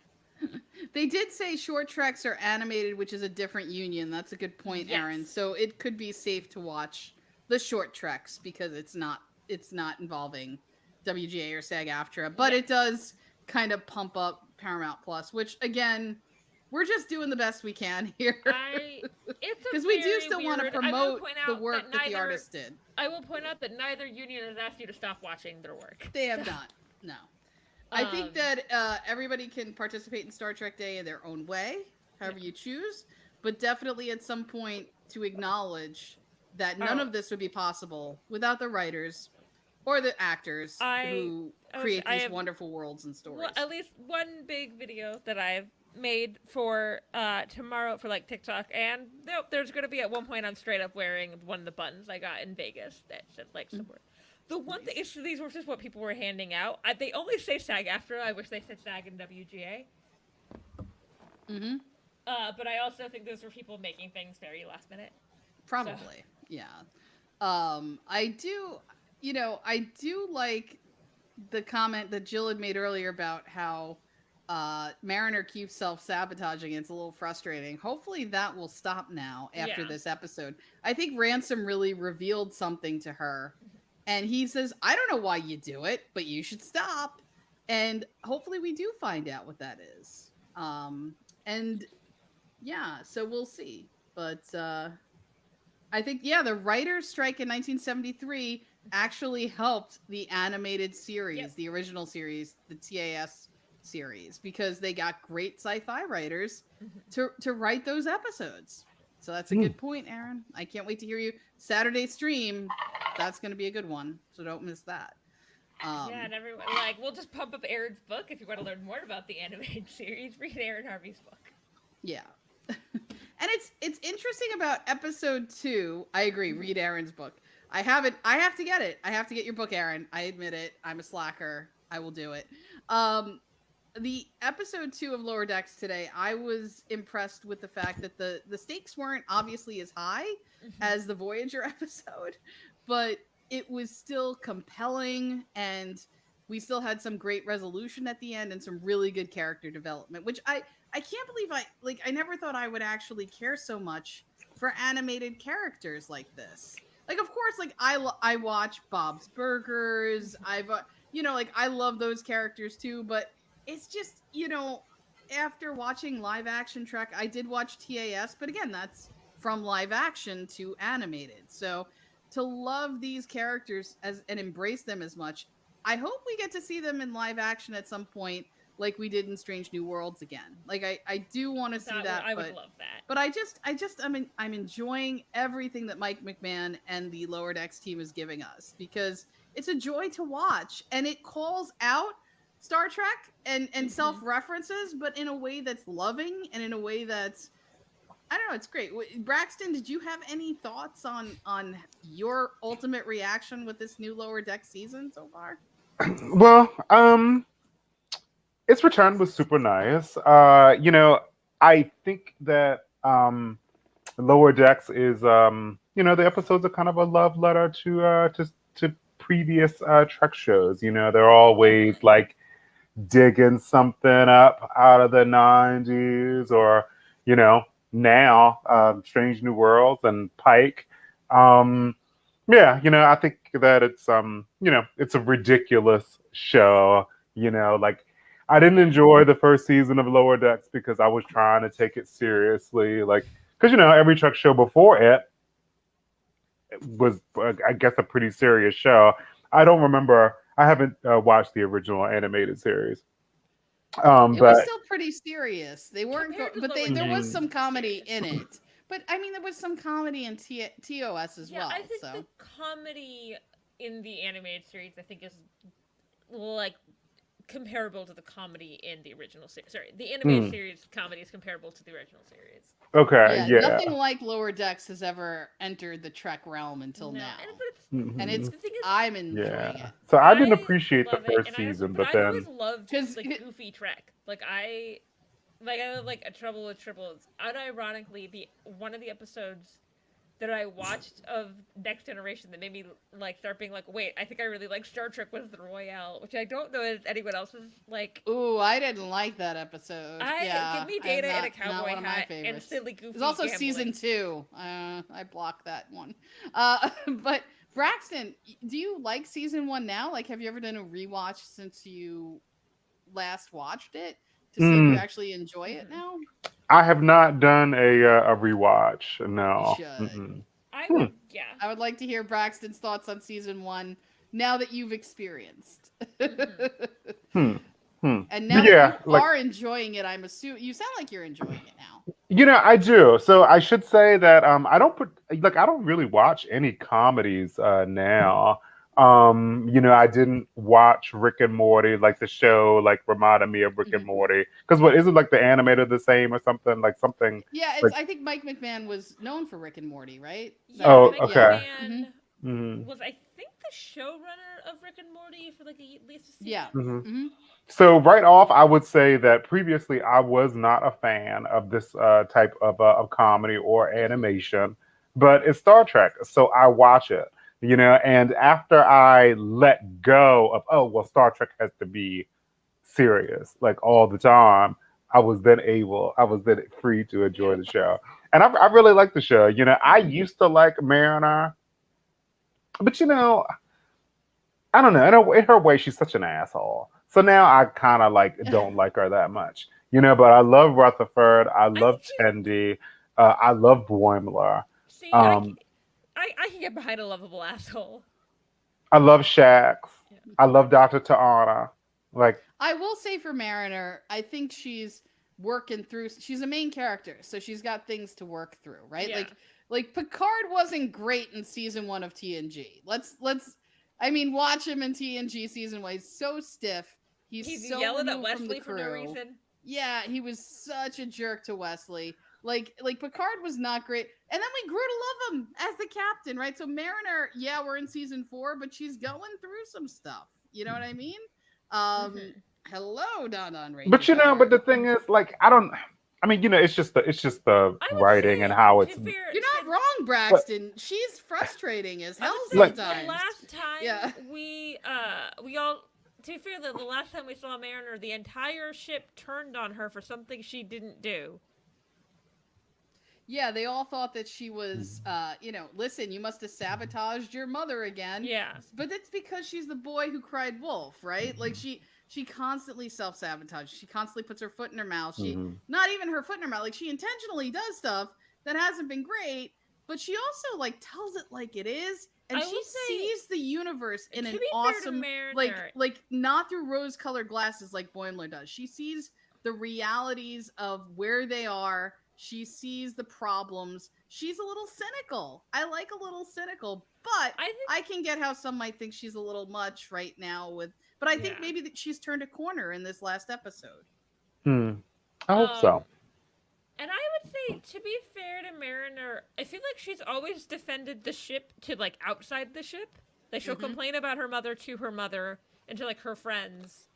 They did say short treks are animated, which is a different union. That's a good point, Aaron. So it could be safe to watch the short treks because it's not involving WGA or SAG-AFTRA, but it does kind of pump up Paramount Plus, which again, we're just doing the best we can here. Because we do still want to promote the work that the artists did. I will point out that neither union has asked you to stop watching their work. They have not. No. I think that everybody can participate in Star Trek Day in their own way, however you choose, but definitely at some point to acknowledge that none of this would be possible without the writers or the actors who create these wonderful worlds and stories. Well, at least one big video that I've made for tomorrow for TikTok, and there's going to be at one point I'm straight up wearing one of the buttons I got in Vegas that said support. The one thing is, these were just what people were handing out. They only say SAG-AFTRA. I wish they said SAG and WGA. But I also think those were people making things very last minute. Probably, yeah. I do like the comment that Jill had made earlier about how Mariner keeps self-sabotaging. It's a little frustrating. Hopefully that will stop now after this episode. I think Ransom really revealed something to her. And he says, I don't know why you do it, but you should stop. And hopefully we do find out what that is. And yeah, so we'll see. But I think, the writer's strike in 1973 actually helped the animated series, the original series, the TAS series, because they got great sci-fi writers to write those episodes. So that's a good point, Aaron. I can't wait to hear you. Saturday stream, that's going to be a good one. So don't miss that. And everyone, we'll just pump up Aaron's book. If you want to learn more about the animated series, read Aaron Harvey's book. Yeah. And it's interesting about episode 2. I agree. Read Aaron's book. I have to get it. I have to get your book, Aaron. I admit it. I'm a slacker. I will do it. The episode 2 of Lower Decks today, I was impressed with the fact that the stakes weren't obviously as high as the Voyager episode, but it was still compelling, and we still had some great resolution at the end and some really good character development, which I can't believe I never thought I would actually care so much for animated characters like this. Like, of course, I watch Bob's Burgers. I love those characters too, but it's just, after watching live action Trek, I did watch TAS, but again, that's from live action to animated. So to love these characters and embrace them as much, I hope we get to see them in live action at some point, like we did in Strange New Worlds again. I do want to see that. I would love that. But I'm enjoying everything that Mike McMahan and the Lower Decks team is giving us, because it's a joy to watch, and it calls out Star Trek and self-references, but in a way that's loving and in a way that's, I don't know, it's great. Braxton, did you have any thoughts on your ultimate reaction with this new Lower Deck season so far? Well, its return was super nice. I think that Lower Decks is, the episodes are kind of a love letter to previous Trek shows. They're always digging something up out of the 90s, or now Strange New Worlds and Pike. I think that it's a ridiculous show. I didn't enjoy the first season of Lower Decks because I was trying to take it seriously, because every Trek show before it was, I guess, a pretty serious show. I don't remember. I haven't watched the original animated series. It was still pretty serious. They weren't, there was some comedy in it. But I mean, there was some comedy in TOS as well. I think the comedy in the animated series, I think, is comparable to the comedy in the original series. Sorry, the animated series comedy is comparable to the original series. Okay, yeah. Nothing like Lower Decks has ever entered the Trek realm until now. And it's I'm enjoying it. So I didn't appreciate the first season, but then I always loved goofy Trek. I A Trouble with Triples. Unironically, one of the episodes that I watched of Next Generation that made me start being wait, I think I really like Star Trek was the Royale, which I don't know if anyone else was like. Ooh, I didn't like that episode. Give me Data in a cowboy hat and silly goofy. There's also gambling. season 2. I blocked that one. But Braxton, do you like season 1 now? Have you ever done a rewatch since you last watched it to see if you actually enjoy it now? I have not done a rewatch. No. You should. I would, yeah. I would like to hear Braxton's thoughts on season 1 now that you've experienced. And now that you are enjoying it, I'm assuming you sound like you're enjoying it now. I do. So I should say that I don't really watch any comedies now. I didn't watch Rick and Morty, the show, reminded me of Rick and Morty. Because isn't the animator the same or something? Something. Yeah, I think Mike McMahan was known for Rick and Morty, right? Yeah, okay. McMahan was, I think, the showrunner of Rick and Morty for at least a season. Yeah. So right off, I would say that previously I was not a fan of this type of comedy or animation, but it's Star Trek, so I watch it. And after I let go of, Star Trek has to be serious like all the time, I was then free to enjoy the show. And I really like the show. I used to like Mariner, but I don't know. In her way, she's such an asshole. So now I kind of like don't like her that much. But I love Rutherford. I I love think she. Tendi. I love Boimler. See, Um, I can get behind a lovable asshole. I love Shax. Yeah. I love Dr. Ta'ana. Like, I will say for Mariner, I think she's working through. She's a main character, so she's got things to work through, right? Yeah. Like Picard wasn't great in season 1 of TNG. Let's. I mean, watch him in TNG season 1. He's so stiff. He's so yelling at removed from the Wesley for no crew. reason. Yeah, he was such a jerk to Wesley. Like Picard was not great. And then we grew to love him as the captain, right? So Mariner, yeah, we're in season 4, but she's going through some stuff. You know what I mean? Hello, Don Ranger. but the thing is, like, I mean, it's just the I would writing say, and how it's. You're not wrong, Braxton. She's frustrating as hell Like- sometimes. The last time Yeah. we all, to be fair, the last time we saw Mariner, the entire ship turned on her for something she didn't do. Yeah, they all thought that she was, listen, you must have sabotaged your mother again. Yeah. But it's because she's the boy who cried wolf, right? Like she constantly self-sabotages. She constantly puts her foot in her mouth. She not even her foot in her mouth. Like she intentionally does stuff that hasn't been great, but she also like tells it like it is. And I she will say, sees the universe in to an be fair to awesome Mariner, like not through rose-colored glasses like Boimler does. She sees the realities of where they are. She sees the problems. She's a little cynical. I like a little cynical, but I can get how some might think she's a little much right now but I think maybe that she's turned a corner in this last episode. I hope so. And I would say, to be fair to Mariner, I feel like she's always defended the ship to like outside the ship. Like she'll complain about her mother to her mother and to like her friends.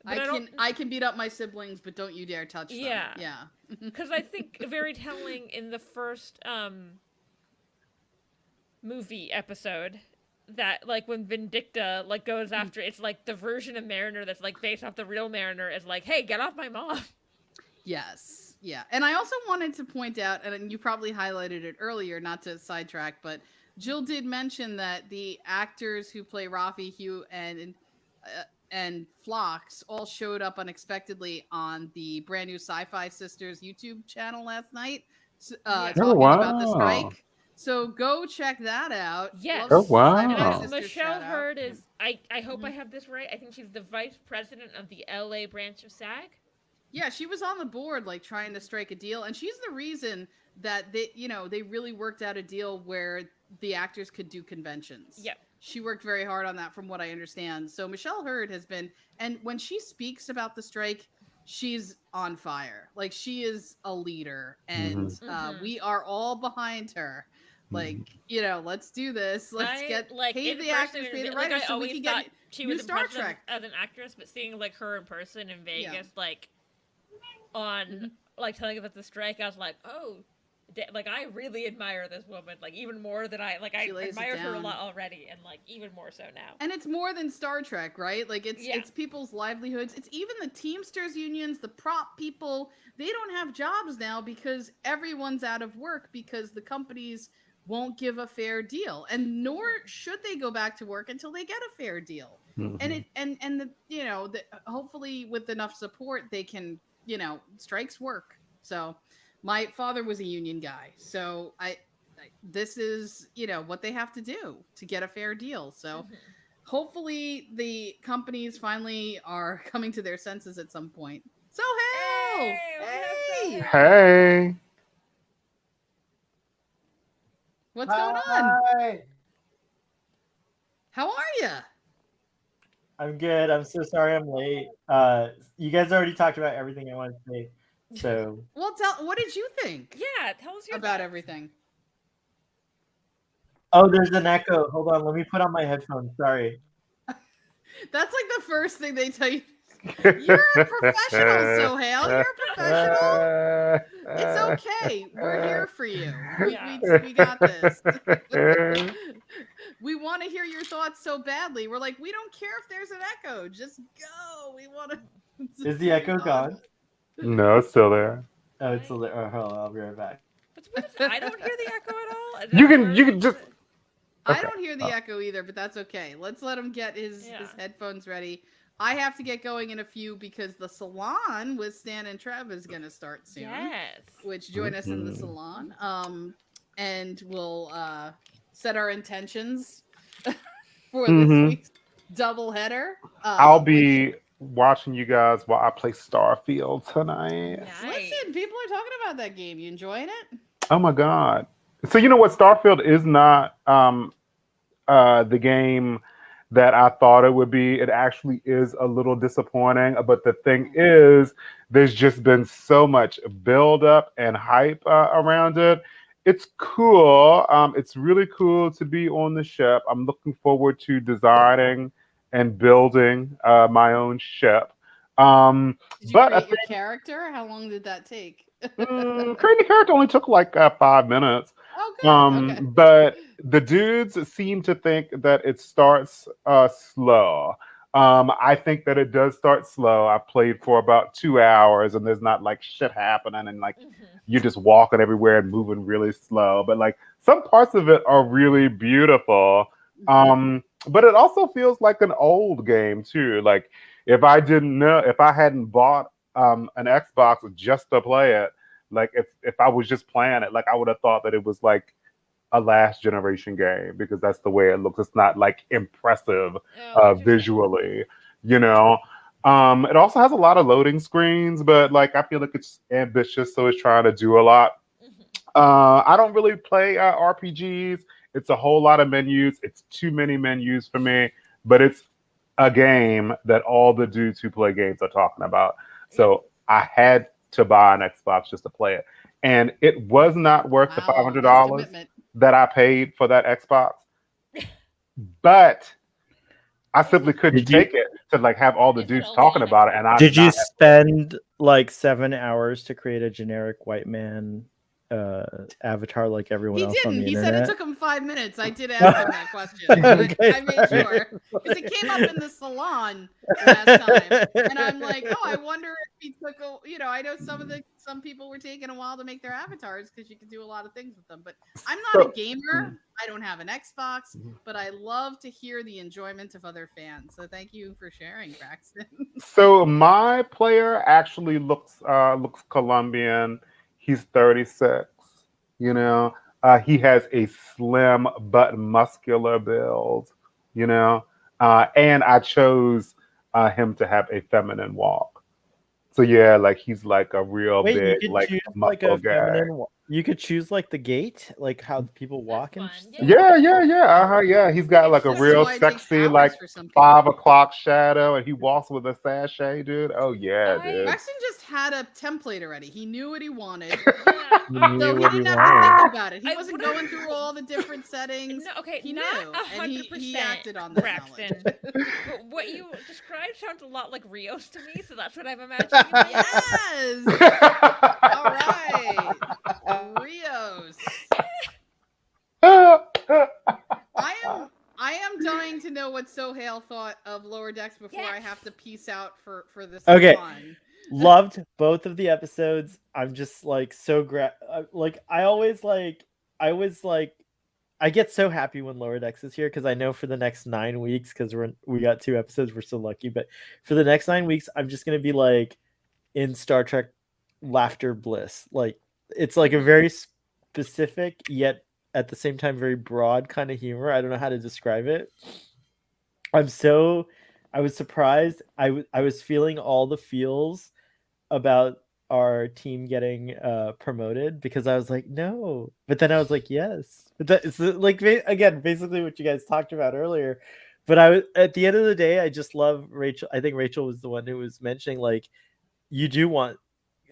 But I can beat up my siblings, but don't you dare touch them. Yeah. Because I think very telling in the first movie episode that like when Vindicta like goes after, it's like the version of Mariner that's like based off the real Mariner is like, hey, get off my mom. Yes. Yeah. And I also wanted to point out, and you probably highlighted it earlier, not to sidetrack, but Jill did mention that the actors who play Rafi, Hugh, and Phlox all showed up unexpectedly on the brand new Sci-Fi Sisters YouTube channel last night, talking about the strike. So go check that out. Yes. Oh, wow. And Michelle Hurd is, I hope I have this right, I think she's the vice president of the LA branch of SAG. Yeah, she was on the board, like trying to strike a deal, and she's the reason that they really worked out a deal where the actors could do conventions. Yep. She worked very hard on that, from what I understand. So Michelle Hurd has been, and when she speaks about the strike, she's on fire. Like she is a leader, and we are all behind her. Like let's do this. Let's pay the actors, pay the writers, so we can get she new was Star Trek as an actress, but seeing like her in person in Vegas, like on like telling about the strike, I was like, oh. Like I really admire this woman, like even more than I admired her a lot already, and like even more so now. And it's more than Star Trek, right? Like it's people's livelihoods. It's even the Teamsters unions, the prop people. They don't have jobs now because everyone's out of work because the companies won't give a fair deal, and nor should they go back to work until they get a fair deal. And hopefully with enough support they can strikes work. So. My father was a union guy, so this is, what they have to do to get a fair deal. So hopefully the companies finally are coming to their senses at some point. So, Hey. What's going on? How are you? I'm good. I'm so sorry I'm late. You guys already talked about everything I wanted to say. So well, what did you think? Yeah, tell us about everything. Oh, there's an echo. Hold on, let me put on my headphones. Sorry. That's like the first thing they tell you. You're a professional, Sohail. You're a professional. It's okay. We're here for you. We got this. We want to hear your thoughts so badly. We're like, we don't care if there's an echo. Just go. We want to. Is the echo gone? No, it's still there. Oh, it's still there. Oh, hold on, I'll be right back. What's weird is I don't hear the echo at all. and You never can just. I Okay. don't hear the echo either, but that's okay. Let's let him get his headphones ready. I have to get going in a few because the salon with Stan and Trev is going to start soon. Yes. Which join us in the salon. And we'll set our intentions for this week's double header. I'll be watching you guys while I play Starfield tonight. Nice. Listen, people are talking about that game. You enjoying it? Oh my god! So you know what? Starfield is not the game that I thought it would be. It actually is a little disappointing. But the thing is, there's just been so much build up and hype around it. It's cool. It's really cool to be on the ship. I'm looking forward to designing and building my own ship. Did you create your character? How long did that take? Creating a character only took like 5 minutes. Oh, good. Okay. But the dudes seem to think that it starts slow. I think that it does start slow. I played for about 2 hours and there's not like shit happening and like you're just walking everywhere and moving really slow. But like some parts of it are really beautiful. But it also feels like an old game too. Like if I hadn't bought an Xbox just to play it, like if I was just playing it, like I would have thought that it was like a last generation game because that's the way it looks. It's not like impressive visually, you know. It also has a lot of loading screens, but like I feel like it's ambitious, so it's trying to do a lot. I don't really play RPGs. It's a whole lot of menus. It's too many menus for me, but it's a game that all the dudes who play games are talking about. So I had to buy an Xbox just to play it. And it was not worth the $500 that I paid for that Xbox. But I simply couldn't take it to like have all the dudes talking about it. And did you spend like 7 hours to create a generic white man avatar like everyone else on the internet? He said it took him 5 minutes. I did ask him that question. Okay. I made sure because it came up in the salon last time, and I'm like, oh, I wonder if he took I know some people were taking a while to make their avatars because you can do a lot of things with them. But I'm not a gamer. I don't have an Xbox, but I love to hear the enjoyment of other fans. So thank you for sharing, Braxton. So my player actually looks Colombian. He's 36, you know. He has a slim but muscular build, you know. And I chose him to have a feminine walk. So yeah, like he's like a real big, like muscle guy. You could choose like the gait, like how people walk and Yeah. He's got like a real sexy, like 5 o'clock shadow, and he walks with a sashay, dude. Oh yeah, dude. Braxton just had a template already. He knew what he wanted. So he didn't have to think about it. He wasn't going through all the different settings. No, okay, he not knew, 100%, and he acted on that Braxton. knowledge. But what you described sounds a lot like Rios to me, so that's what I'm imagining. Yes. All right. Rios. I am dying to know what Sohail thought of Lower Decks before I have to peace out for this. Okay. Loved both of the episodes. I'm just like so I get so happy when Lower Decks is here because I know for the next 9 weeks, because we got 2 episodes, we're so lucky, but for the next 9 weeks I'm just gonna be like in Star Trek laughter bliss. Like it's like a very specific yet at the same time very broad kind of humor. I don't know how to describe it. I was surprised. I was feeling all the feels about our team getting promoted because I was like, no, but then I was like, yes. But that is like, again, basically what you guys talked about earlier. But at the end of the day, I just love Rachel. I think Rachel was the one who was mentioning like you do want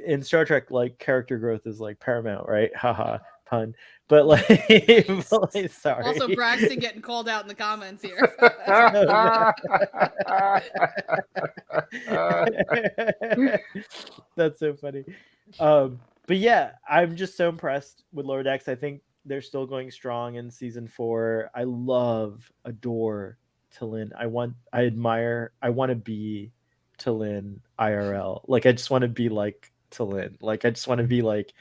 in Star Trek, like character growth is like paramount, right? Haha, pun. But like, sorry. Also, Braxton getting called out in the comments here. That's so funny. But yeah, I'm just so impressed with Lower Decks. I think they're still going strong in season 4. I adore T'Lyn. I want to be T'Lyn IRL. Like I just want to be like T'Lyn. Like I just want to be like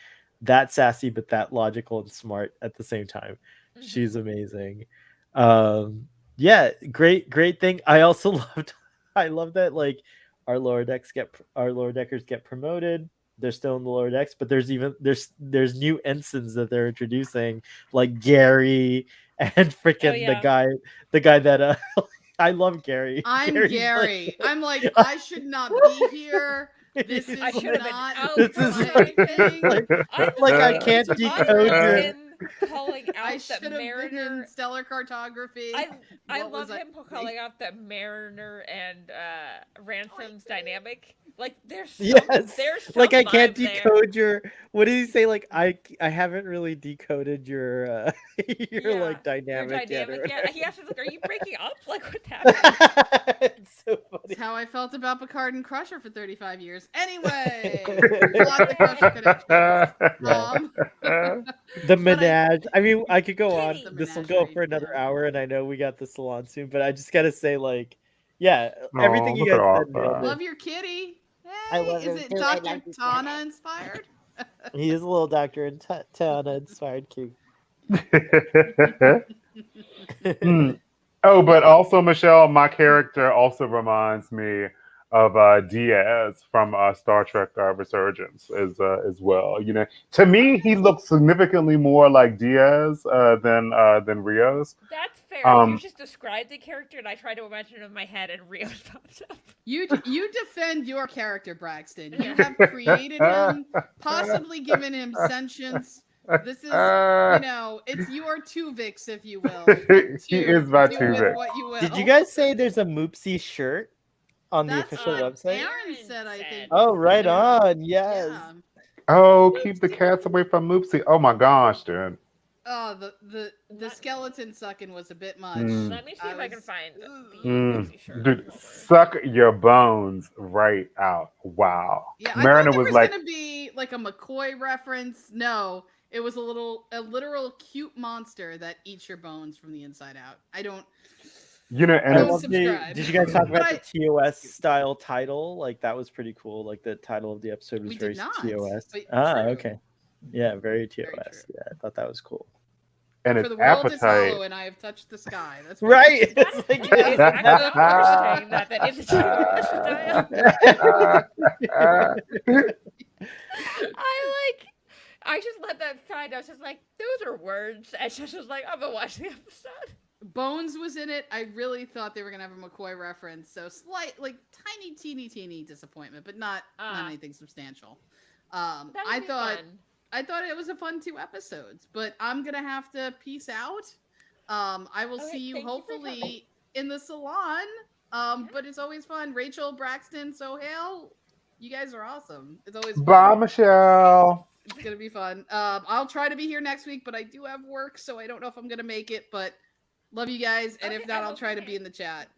that sassy but that logical and smart at the same time. She's amazing. Yeah, great thing. I also I love that like our lower deckers get promoted. They're still in the lower decks, but there's new ensigns that they're introducing, like Gary and freaking the guy that I love Gary. I'm Gary's Gary. I'm like, I should not be here. This is I should have been not out. This for is my thing. like I can't decode your. Calling out I the should have been Mariner. in stellar cartography. I love him calling out the Mariner and Ransom's dynamic. Like there's some, there's some like I can't vibe decode your. What did he say? Like I haven't really decoded your like dynamic yet. He asked me like, "Are you breaking up? Like what's happening?" It's so funny. That's how I felt about Picard and Crusher for 35 years. Anyway, lots of Crusher connections. The Menage. I mean, I could go on. The This will go menagerie, for another yeah. hour, and I know we got the salon soon, but I just gotta say, like, yeah, everything you look at guys all said. nailed it. Love your kitty. I Hey, love is him it too. I Dr. love you. Tana inspired? He is a little doctor and Tana inspired cute. Oh, but also Michelle, my character also reminds me of Diaz from Star Trek Resurgence as well. You know, to me, he looks significantly more like Diaz than Rios. That's fair. You just described the character, and I tried to imagine it in my head, and Rios pops up. You defend your character, Braxton. You have created him, possibly given him sentience. This is, it's your Twovix, if you will. He is my do Twovix. with what you will. Did you guys say there's a Moopsy shirt on the That's official what website? Aaron said, I think. Oh, right on. Yes. Yeah. Oh, keep the cats away from Moopsy. Oh my gosh, dude. Oh, the skeleton sucking was a bit much. Let me see if I can find the Moopsy shirt. Dude, suck your bones right out. Wow. Yeah, Mariner I thought there was like, gonna be like a McCoy reference. No, it was a literal cute monster that eats your bones from the inside out. I don't. and I Don't love subscribe. did you guys talk about But the TOS style title? Like that was pretty cool. Like the title of the episode was We very did not, TOS. but true. Okay. Yeah, very TOS. Very true. Yeah, I thought that was cool. and For its the world is appetite. hollow, and I have touched the sky. That's Right. That's It's like, funny. I'm not saying that is a I just let that slide. I was just like, those are words. And she was just like, I'm gonna watch the episode. Bones was in it. I really thought they were gonna have a McCoy reference, so slight, like tiny, teeny disappointment, but not anything substantial. That would I be thought fun. it was a fun 2 episodes, but I'm gonna have to peace out. I will Okay, see you thank you for coming. hopefully in the salon. But it's always fun. Rachel, Braxton, Sohail, you guys are awesome. It's always fun. Bye, Michelle. It's gonna be fun. I'll try to be here next week, but I do have work, so I don't know if I'm gonna make it. But love you guys, and if Okay, not, I I'll hope try you to can. be in the chat.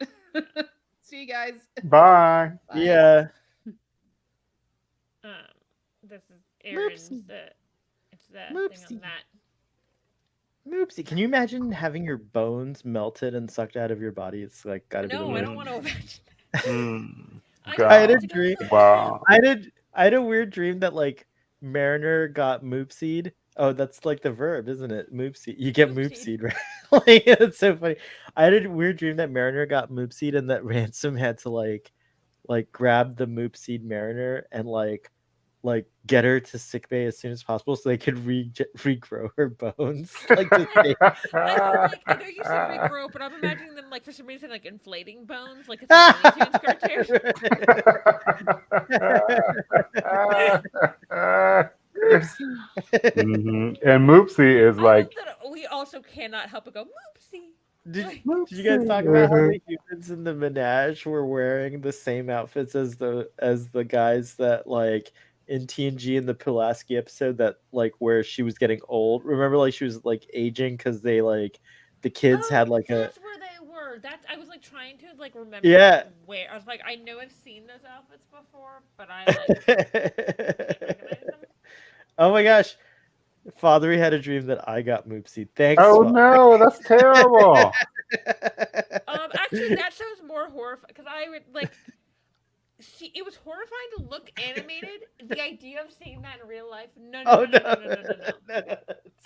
See you guys. Bye. Bye. Yeah. This is Aaron's. Moopsie. It's the thing Moopsie. on that. Moopsie. Can you imagine having your bones melted and sucked out of your body? It's like gotta be the No, I worst. don't want to imagine that. God. I had a to go dream. to the Wow. I had a weird dream that like Mariner got moopsied. Oh, that's like the verb, isn't it? Moopsied. You get Moopsied. moopsied, right? Like it's so funny. I had a weird dream that Mariner got moopsied and that Ransom had to like grab the moopsied Mariner and like get her to sickbay as soon as possible so they could regrow her bones. Like to save- I know you said regrow, but I'm imagining them like for some reason like inflating bones, like it's a Looney Tunes cartoon. And Moopsie is I like, love that we also cannot help but go Moopsie. Did you guys talk about how the humans in the Menage were wearing the same outfits as the guys that like in TNG in the Pulaski episode that like where she was getting old? Remember, like she was like aging because they like the kids had like that's where they were. That's I was like trying to like remember where I was like I know I've seen those outfits before, but I like can't recognize them. Oh my gosh. Fathery had a dream that I got moopsied. Thanks. oh Father. no, that's terrible. Actually, that sounds more horrifying because I would like see, it was horrifying to look animated. The idea of seeing that in real life, no.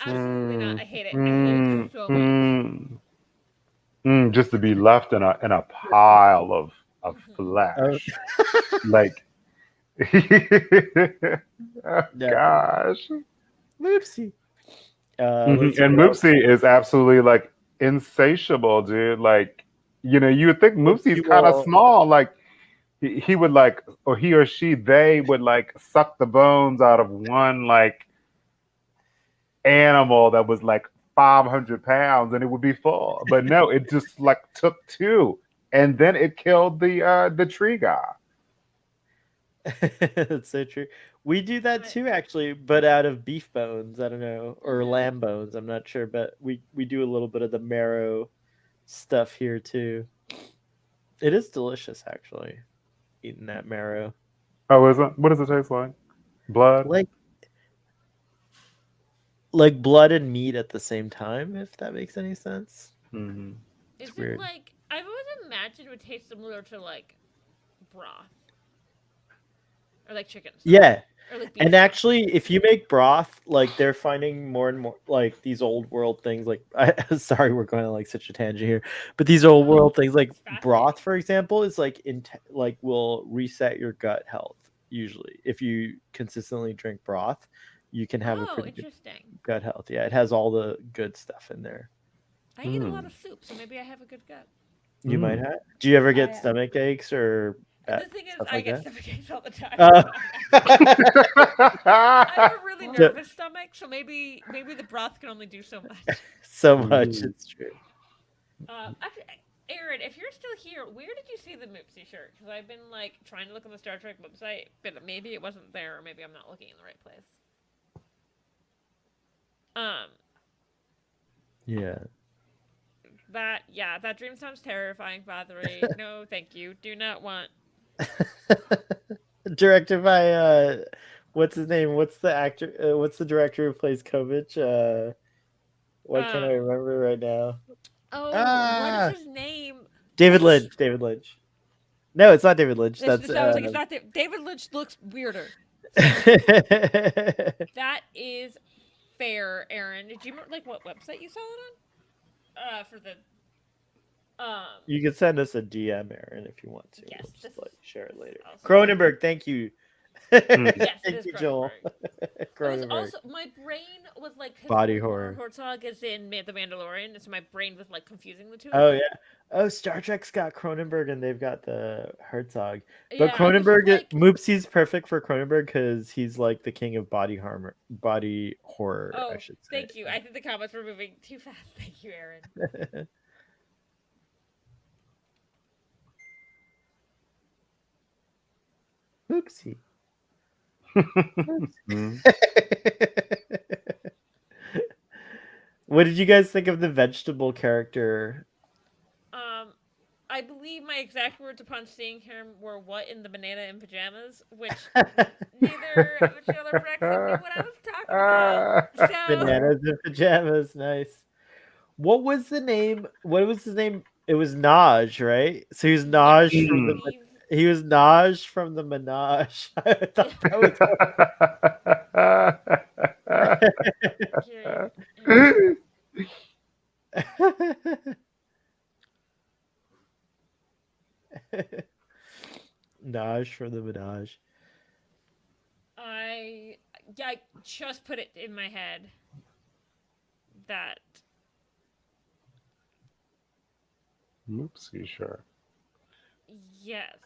Absolutely not. I hate it. I hate it so much. Just to be left in a pile of Oh. flesh, like, oh, Yeah. gosh. Moopsie. And Moopsie is absolutely like insatiable, dude. Like, you would think Moopsie's kind of small. Like, he would like, or he or she, they would like suck the bones out of one like animal that was like 500 pounds and it would be full. But no, it just like took two, and then it killed the tree guy. That's so true. We do that too, actually, but out of beef bones. I don't know, or lamb bones. I'm not sure, but we do a little bit of the marrow stuff here too. It is delicious, actually, eating that marrow. Oh, is it? What does it taste like? Blood? Like blood and meat at the same time, if that makes any sense. Mm-hmm. Is weird. it like, I've always imagined it would taste similar to like broth or like chicken stock. Yeah. Or like beef And stock. actually, if you make broth, like they're finding more and more like these old world things. Like, sorry, we're going on like such a tangent here, but these old world things, like broth, for example, is like will reset your gut health. Usually, if you consistently drink broth, you can have a pretty good gut health. Yeah, it has all the good stuff in there. I eat a lot of soup, so maybe I have a good gut. You might have. Do you ever get stomach aches or? The thing is, I get stomach aches all the time. I have a really nervous stomach, so maybe the broth can only do so much. So much, it's true. Actually, Aaron, if you're still here, where did you see the Moopsie shirt? Because I've been like trying to look on the Star Trek website, but maybe it wasn't there, or maybe I'm not looking in the right place. Yeah. That dream sounds terrifying, Bathory. No, thank you. Do not want. Directed by what's his name? What's the actor? What's the director who plays Kovich? Why can't I remember right now? Oh, what is his name? David Lynch. David Lynch. No, it's not David Lynch. That's sounds like it's not David Lynch. Looks weirder. That is fair, Aaron. Did you remember like what website you saw it on? For the. You can send us a DM, Aaron, if you want to. Yes, we'll just like share it later. Cronenberg, thank you. Yes, thank you, Joel. Cronenberg. Also, my brain was like body horror. Herzog is in The Mandalorian, and so my brain was like confusing the two. Oh yeah. Oh, Star Trek's got Cronenberg and they've got the Herzog. But Cronenberg, like... Moopsie's perfect for Cronenberg because he's like the king of body horror. Oh, I should say. Thank you. I think the comments were moving too fast. Thank you, Aaron. Oopsie. What did you guys think of the vegetable character? I believe my exact words upon seeing him were "What in the banana in pajamas," which neither Michelle or Brex knew what I was talking about. So... Bananas in pajamas, nice. What was the name? What was his name? It was Naj, right? So he was Naj from the. He was Naj from the Menage. I thought that was. Naj from the Menage. I just put it in my head that. Oopsie, sure. Yes.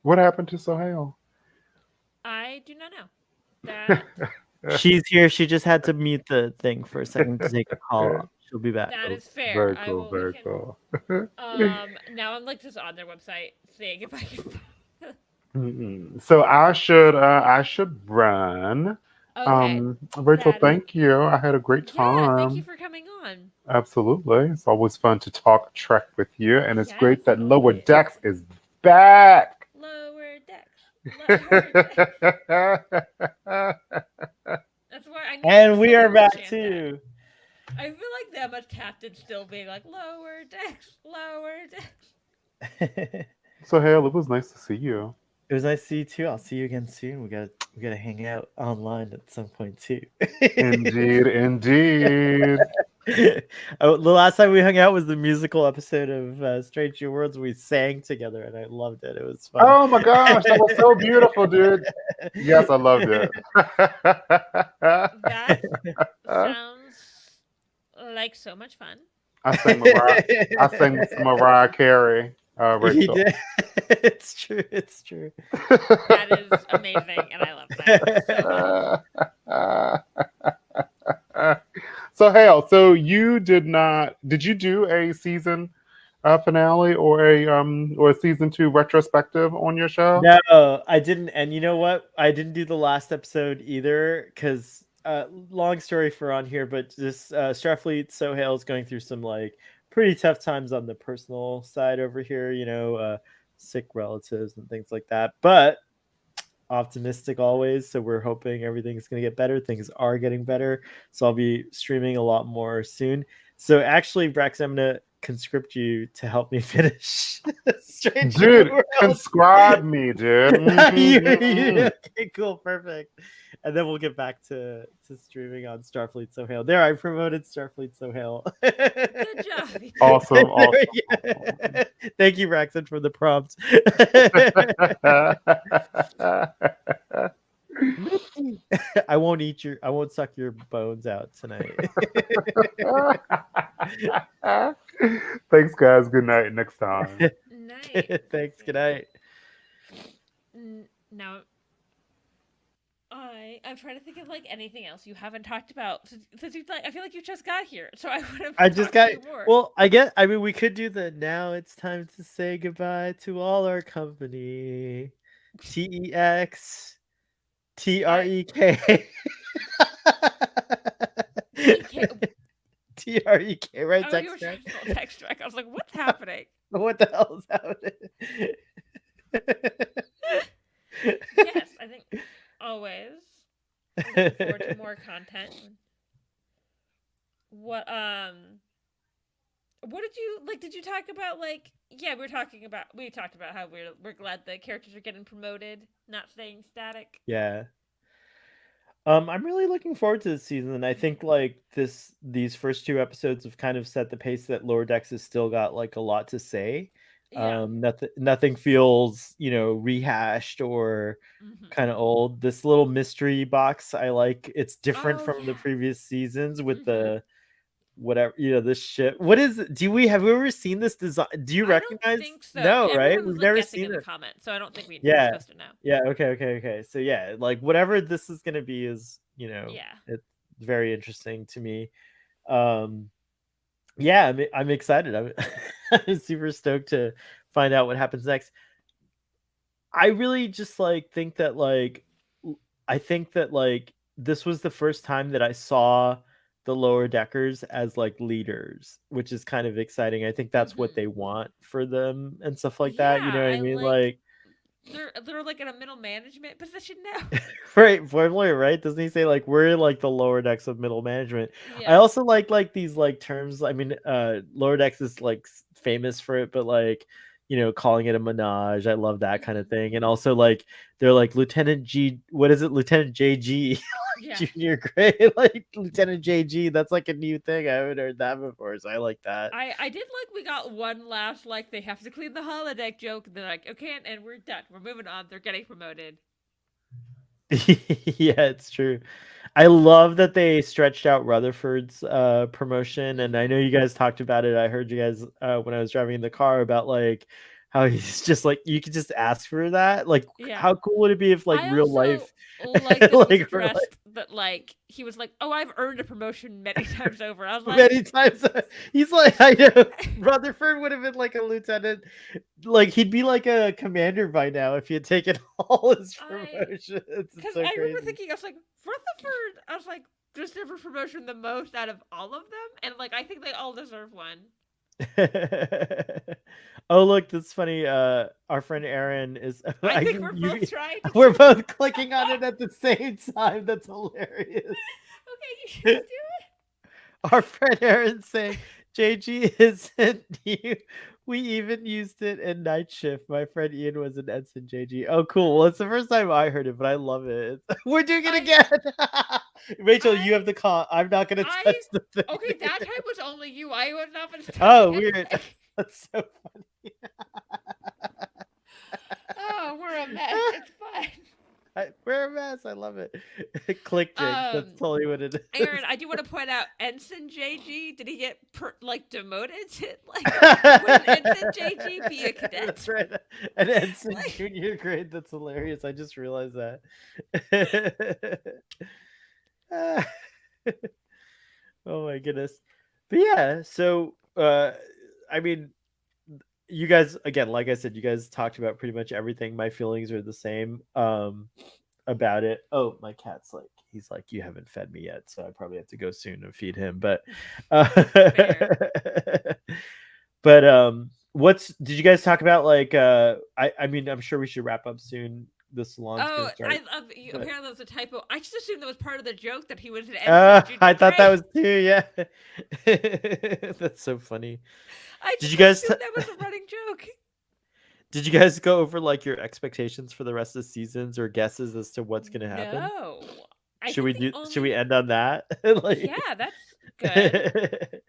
What happened to Sohail? I do not know. That she's here. She just had to mute the thing for a second to take a call. She'll be back. That is fair. Very cool. Very cool. Now I'm like just on their website seeing if I can. So I should run. Okay. Rachel, thank you. I had a great time. Yeah, thank you for coming on. Absolutely. It's always fun to talk Trek with you, and it's great that Lower Decks is back. Lower decks. Lower decks. That's why I need And we are someone to back chant too. that. I feel like them as captain still being like lower decks, lower decks. So Hale, it was nice to see you. It was nice to see you too. I'll see you again soon. We gotta hang out online at some point too. Indeed, indeed. The last time we hung out was the musical episode of Strange New Worlds. We sang together and I loved it. It was fun. Oh my gosh, that was so beautiful, dude. Yes, I loved it. That sounds like so much fun. I sang with Mariah Carey. He Rachel. did. It's true. It's true. That is amazing, and I love that so much. So Hale, so you did you do a season finale or a season 2 retrospective on your show? No, I didn't. And you know what? I didn't do the last episode either because long story for on here, but this Starfleet Sohail is going through some like pretty tough times on the personal side over here, sick relatives and things like that. But optimistic always, so we're hoping everything's going to get better. Things are getting better, so I'll be streaming a lot more soon. So actually, Brax, I'm going to conscript you to help me finish Strange Dude, Worlds. conscribe me, dude. Okay, cool, perfect. And then we'll get back to streaming on Starfleet Sohail. There, I promoted Starfleet Sohail. Good job. Awesome. Thank you, Braxton, for the prompt. I won't suck your bones out tonight. Thanks, guys. Good night. Next time. Night. Thanks. Good night. Now, I'm trying to think of like anything else you haven't talked about since you I feel like you just got here, so I would have. I just got more. well. I mean, we could do the now. It's time to say goodbye to all our company. TEX, TREK. TREK, right? Oh, you were trying to spell Tex-Trek. I was like, what's happening? What the hell is happening? Yes, I think always. Looking forward to more content. What did you like? Did you talk about like? Yeah, we talked about how we're glad the characters are getting promoted, not staying static. Yeah. I'm really looking forward to this season, and I think like these first 2 episodes have kind of set the pace that Lower Decks has still got like a lot to say. Yeah. Nothing feels rehashed or kind of old. This little mystery box I like. It's different from the previous seasons with the whatever this ship. What is it? Have we ever seen this design? Do you recognize? I don't think so. No, Everyone right? was, We've never guessing seen in it. the comments, so I don't think we're supposed to know. Yeah. Okay. So yeah, like whatever this is gonna be is it's very interesting to me. Yeah, I'm excited. I'm super stoked to find out what happens next. I really just think that this was the first time that I saw the lower deckers as like leaders, which is kind of exciting. I think that's what they want for them and stuff like that. You know what I mean? Like they're like in a middle management position now. Right, Boimler, right? Doesn't he say like we're like the lower decks of middle management? Yeah. I also like these like terms. I mean, lower decks is like famous for it, but like calling it a menage. I love that kind of thing. And also like they're like Lieutenant G. What is it? Lieutenant JG. Junior grade, like Lieutenant JG. That's like a new thing. I haven't heard that before, so I like that. I did like we got one last like they have to clean the holodeck joke. And they're like, okay, and we're done. We're moving on. They're getting promoted. Yeah, it's true. I love that they stretched out Rutherford's promotion, and I know you guys talked about it. I heard you guys when I was driving in the car about like how he's just like you could just ask for that. Like, how cool would it be if like real life, like that like he was like, oh, I've earned a promotion many times over. I was like, many times. He's like, I know Rutherford would have been like a lieutenant, like he'd be like a commander by now if he had taken all his promotions. Because I remember thinking, I was like, Rutherford. I was like, deserve promotion the most out of all of them, and like I think they all deserve one. Oh, look, that's funny. Our friend Aaron is. I think we're both trying to We're do both clicking on it at the same time. That's hilarious. Okay, you should do Our friend Aaron saying JG isn't new. We even used it in Night Shift. My friend Ian was an ensign JG. Oh, cool. Well, it's the first time I heard it, but I love it. We're doing it again. Rachel, you have the call. I'm not going to touch the thing. Okay, that time was only you. I was not going to touch Oh, anything. weird. That's so funny. Oh, we're a mess. It's fun. We're a mess. I love it. Click Jinx. That's totally what it is. Aaron, I do want to point out, Ensign JG, did he get demoted to would an Ensign JG be a cadet? That's right. An ensign junior grade. That's hilarious. I just realized that. Oh my goodness. But yeah, so I mean, you guys, again, like I said, you guys talked about pretty much everything. My feelings are the same about it. Oh, my cat's he's like, you haven't fed me yet, so I probably have to go soon and feed him. But did you guys talk about I mean, I'm sure we should wrap up soon. The salon's gonna start. I love you. Apparently that was a typo. I just assumed that was part of the joke that he was an I thought that was too, yeah. That's so funny. Did you guys that was a running joke? Did you guys go over your expectations for the rest of the seasons or guesses as to what's gonna happen? No. Should we end on that? Yeah, that's good.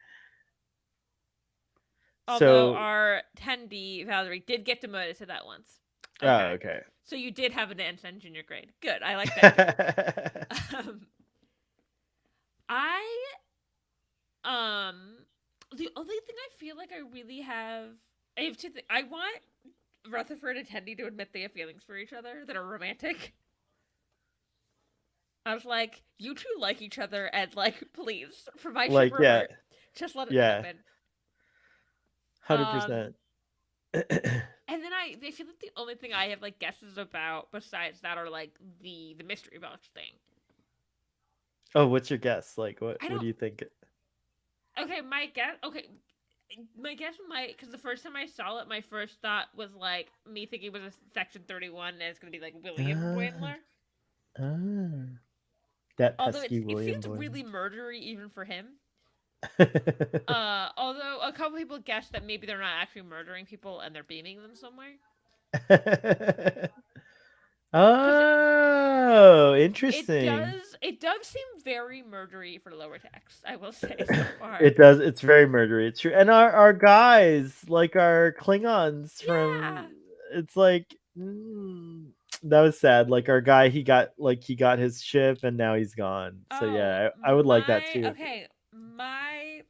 Although our 10D Valerie did get demoted to that once. Okay. Oh, okay. So you did have an ensign junior grade. Good. I like that. The only thing I feel like I really have two things. I want Rutherford and Tendy to admit they have feelings for each other that are romantic. I was like, you two like each other, and please, for my shipper, just let it happen. 100%. And then I feel like the only thing I have guesses about besides that are the mystery box thing. Oh, what's your guess? What do you think? Okay, my guess might, because the first time I saw it, my first thought was me thinking it was a Section 31 and it's gonna be William Boimler. That although pesky William it seems Boimler. really murdery even for him. Although a couple people guessed that maybe they're not actually murdering people and they're beaming them somewhere. Oh, interesting. It does seem very murdery for lower text, I will say so far. It does. It's very murdery. It's true. And our guys, our Klingons from it's that was sad. Our guy, he got his ship and now he's gone. So yeah, I would like that too. Okay.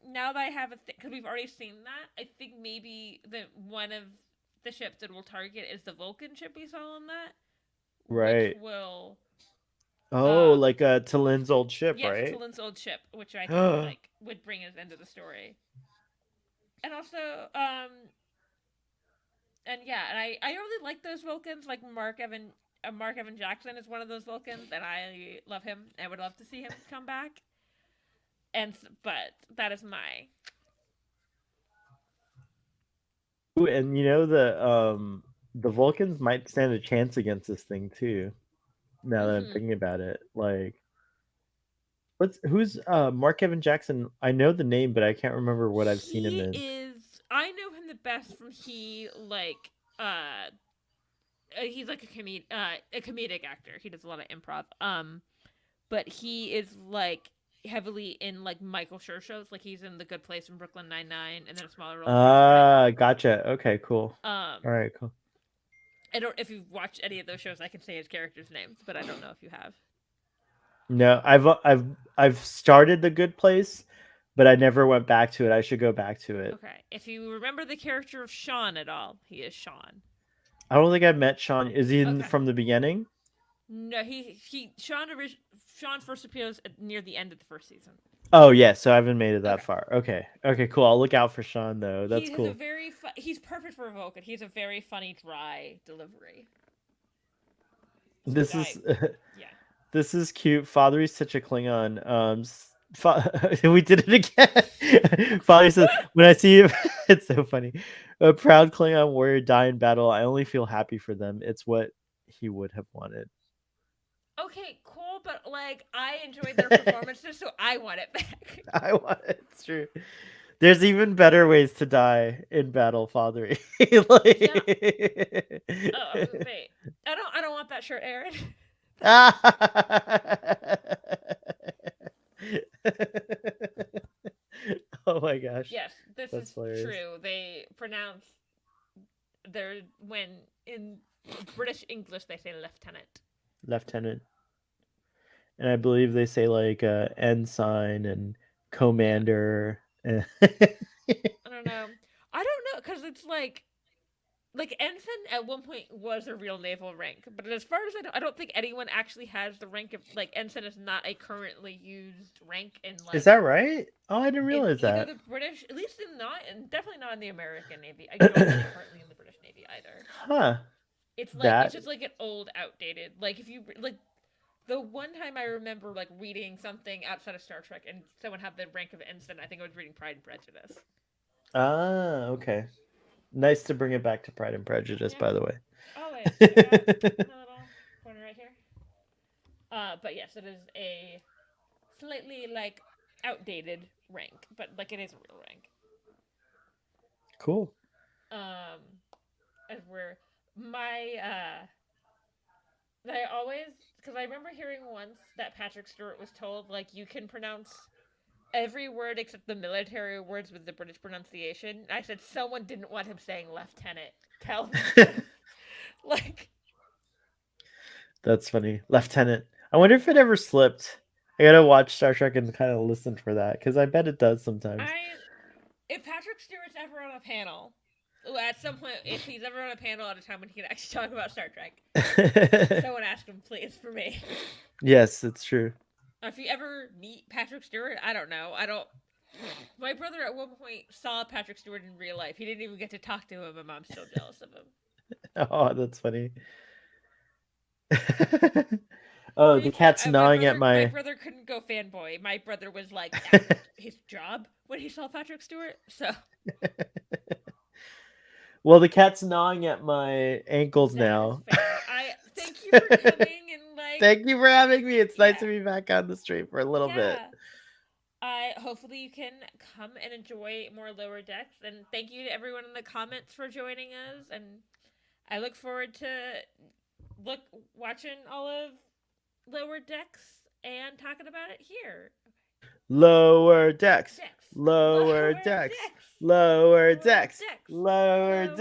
Now that I have because we've already seen that, I think maybe one of the ships that we'll target is the Vulcan ship we saw on that. Right. Which will Talin's old ship, right? Yes, Talin's old ship, which I think would bring us into the story. And also, and I really like those Vulcans. Mark Evan Jackson is one of those Vulcans, and I love him. I would love to see him come back. But that is my. Ooh, and the Vulcans might stand a chance against this thing too. Now that I'm thinking about it, who's Mark Evan Jackson? I know the name, but I can't remember what I've seen him in. I know him the best from he's a comedic actor. He does a lot of improv. But he is heavily in Michael Schur shows. He's in The Good Place in Brooklyn Nine-Nine, and then a smaller role. Gotcha. Okay, cool. All right, cool. I don't. If you've watched any of those shows, I can say his characters' names, but I don't know if you have. No, I've started The Good Place, but I never went back to it. I should go back to it. Okay, if you remember the character of Sean at all, he is Sean. I don't think I've met Sean. Is he from the beginning? No, Sean first appears near the end of the first season. Oh yeah, so I haven't made it that far. Okay, cool. I'll look out for Sean though. That's cool. He's perfect for a Vulcan. He has a very funny, dry delivery. This is cute. Father is such a Klingon. We did it again. Father says, when I see him, it's so funny. A proud Klingon warrior die in battle, I only feel happy for them. It's what he would have wanted. Okay, cool, but like I enjoyed their performances, so I want it back. I want it. It's true. There's even better ways to die in battle, Fathery. Wait. I don't want that shirt, Aaron. Oh my gosh. Yes, this That's is hilarious. true. They pronounce when in British English they say Lieutenant. And I believe they say like ensign and commander. I don't know. I don't know because it's like ensign at one point was a real naval rank, but as far as I don't think anyone actually has the rank of like ensign is not a currently used rank in like. Is that right? Oh, I didn't realize that. Either the British, at least and definitely not in the American Navy. I don't think currently in the British Navy either. Huh. It's like it's just like an old, outdated. Like if you like. The one time I remember like reading something outside of Star Trek and someone had the rank of ensign, I think I was reading Pride and Prejudice. Ah, okay. Nice to bring it back to Pride and Prejudice, by the way. Always. I got my little corner right here. But yes, it is a slightly like outdated rank, but like it is a real rank. Cool. As we're I always, because I remember hearing once that Patrick Stewart was told, like, you can pronounce every word except the military words with the British pronunciation. I said, someone didn't want him saying lieutenant. Tell me. Like. That's funny. Lieutenant. I wonder if it ever slipped. I gotta watch Star Trek and kind of listen for that, because I bet it does sometimes. If Patrick Stewart's ever on a panel, at some point, if he's ever on a panel at a time when he can actually talk about Star Trek, someone ask him, please, for me. Yes, it's true. If you ever meet Patrick Stewart, I don't know. My brother at one point saw Patrick Stewart in real life. He didn't even get to talk to him, and I'm still jealous of him. Oh, that's funny. Oh, the cat's gnawing at my brother couldn't go fanboy. My brother was like, that was his job when he saw Patrick Stewart, so... Well, the cat's gnawing at my ankles now. Thank you for coming and like. Thank you for having me. It's nice to be back on the stream for a little bit. Hopefully you can come and enjoy more Lower Decks, and thank you to everyone in the comments for joining us. And I look forward to watching all of Lower Decks and talking about it here. Lower Decks. Lower Decks. Lower Decks. Lower Decks.